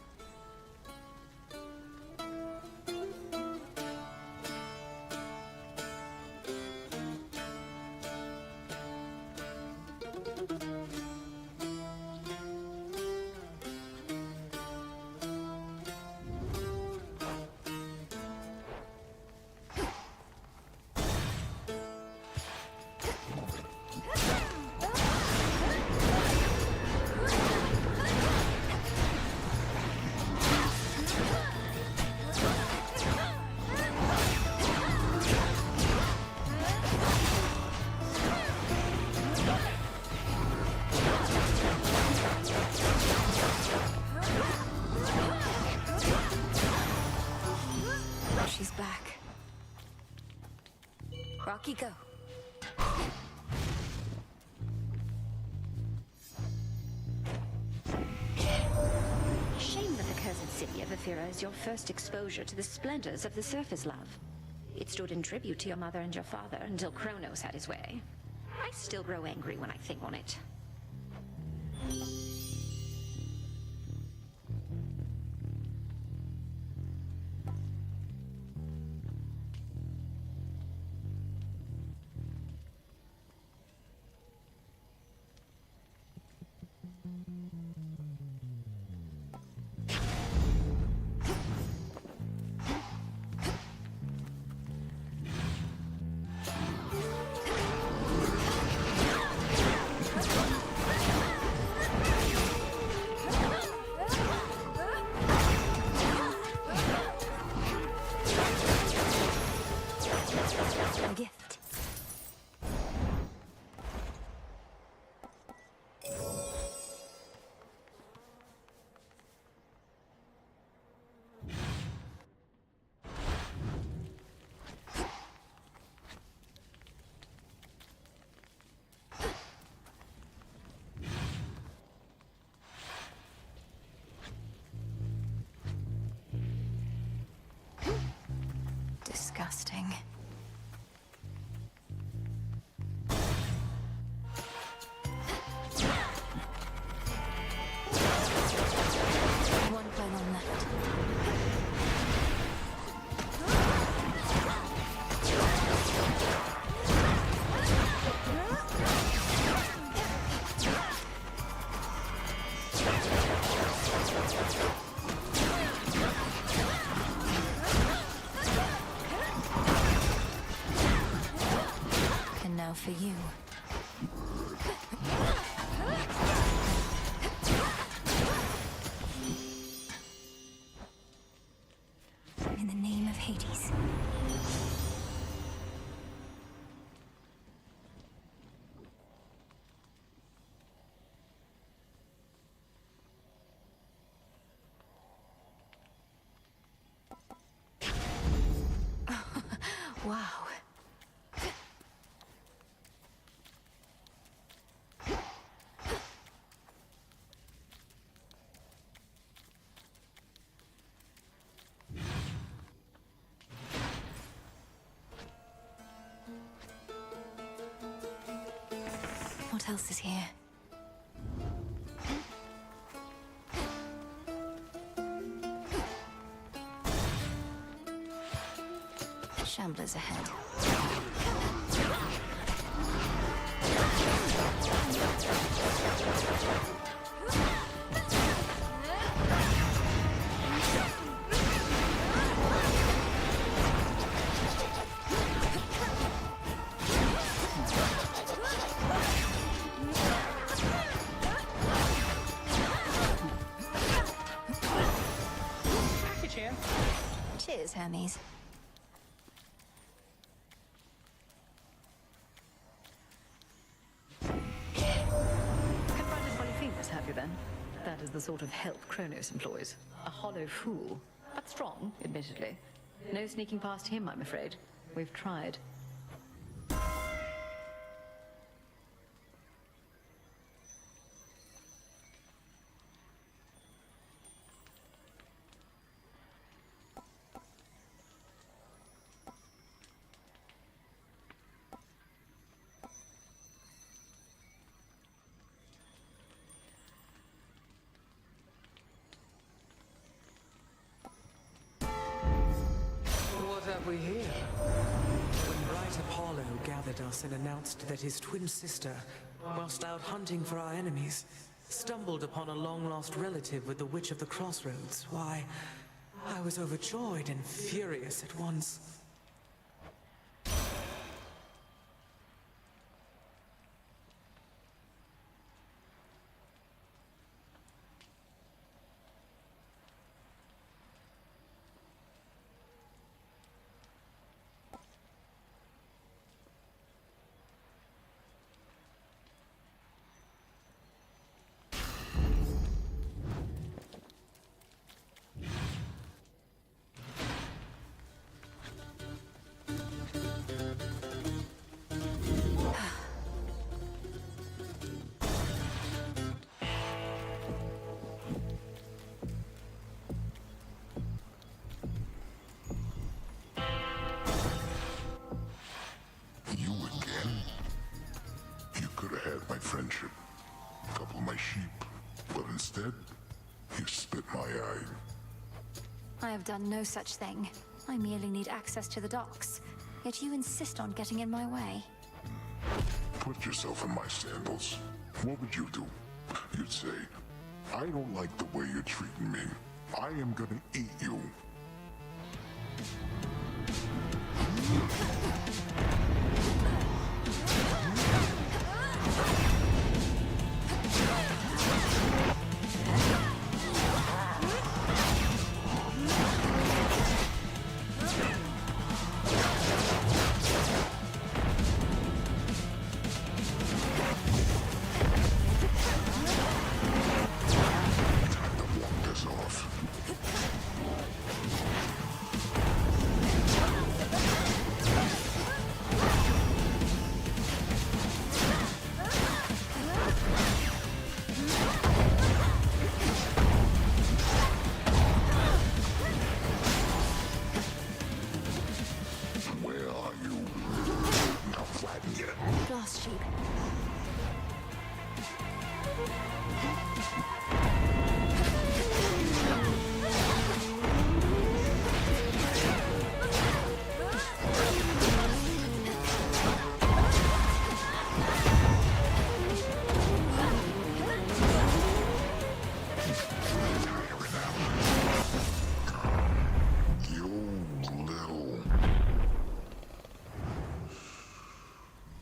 She's back. Rocky, go. Shame that the cursed city of Ephira is your first exposure to the splendors of the surface, love. It stood in tribute to your mother and your father until Kronos had his way. I still grow angry when I think on it. A gift. Disgusting. for you. In the name of Hades. Wow. What else is here? Shamblers ahead. Package here. Cheers, Hermes. Confronted Polyphemus, have you then? That is the sort of help Kronos employs. A hollow fool, but strong, admittedly. No sneaking past him, I'm afraid. We've tried. What have we here? When bright Apollo gathered us and announced that his twin sister, whilst out hunting for our enemies, stumbled upon a long-lost relative with the Witch of the Crossroads, why, I was overjoyed and furious at once. You again? You could have had my friendship, couple my sheep, but instead, you spit my eye. I have done no such thing. I merely need access to the docks. Yet you insist on getting in my way. Put yourself in my sandals. What would you do? You'd say, I don't like the way you're treating me. I am gonna eat you.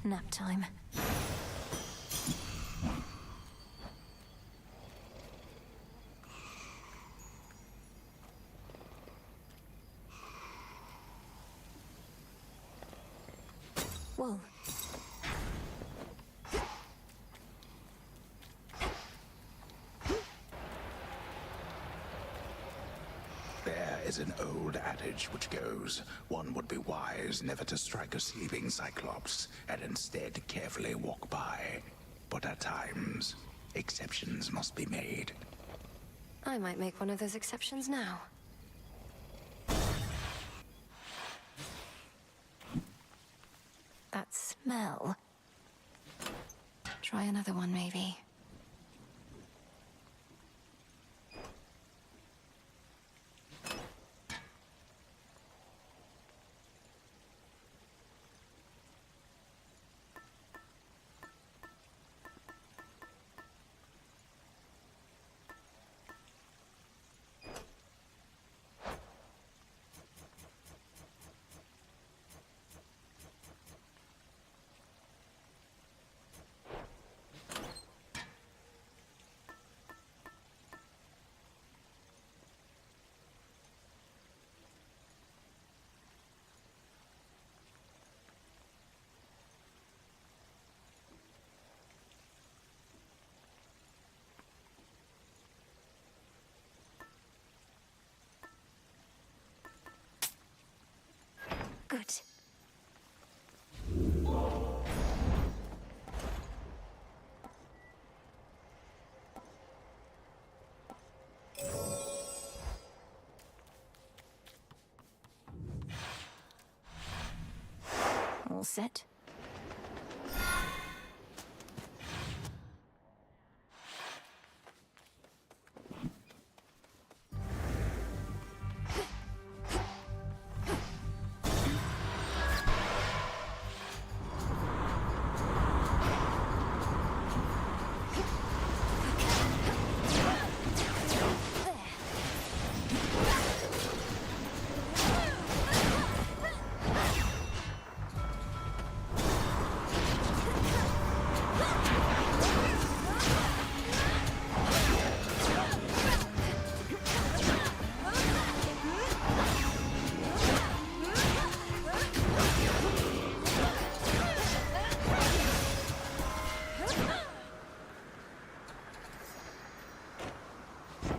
Nap time. Wool. There is an old adage which goes, one would be wise never to strike a sleeping Cyclops, and instead carefully walk by. But at times, exceptions must be made. I might make one of those exceptions now. That smell. Try another one, maybe. Good. All set.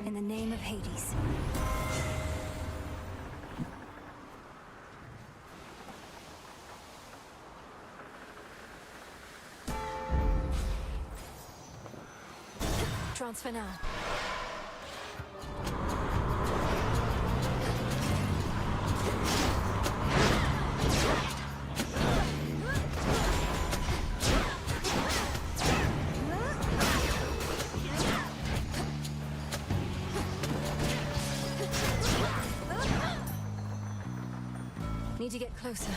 In the name of Hades. Transfer now. Need to get closer.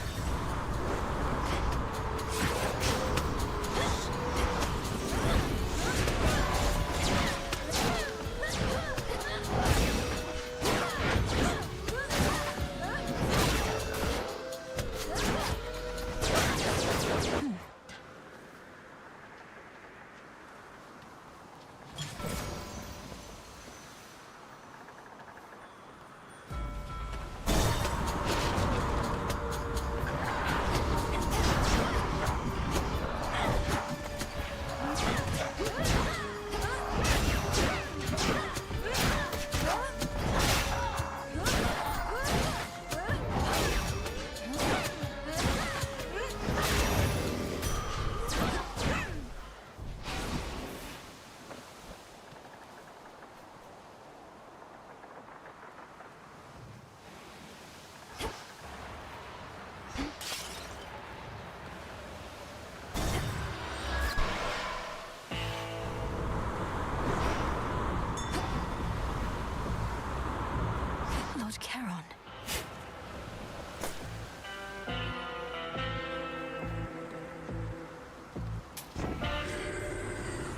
Lord Charon.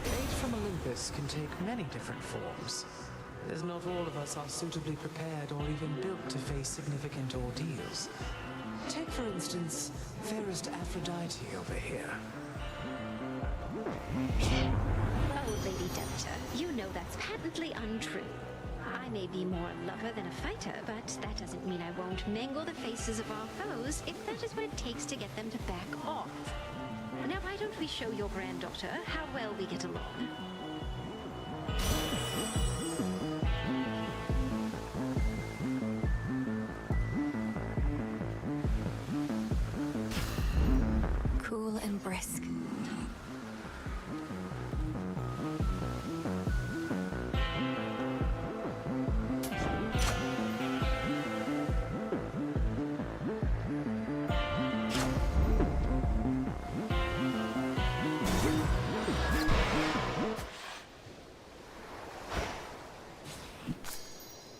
Aid from Olympus can take many different forms. as not all of us are suitably prepared or even built to face significant ordeals. Take, for instance, fairest Aphrodite over here. Oh, Lady Demeter, you know that's patently untrue. I may be more a lover than a fighter, but that doesn't mean I won't mangle the faces of our foes if that is what it takes to get them to back off. Now, why don't we show your granddaughter how well we get along? Cool and brisk.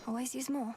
Always use more.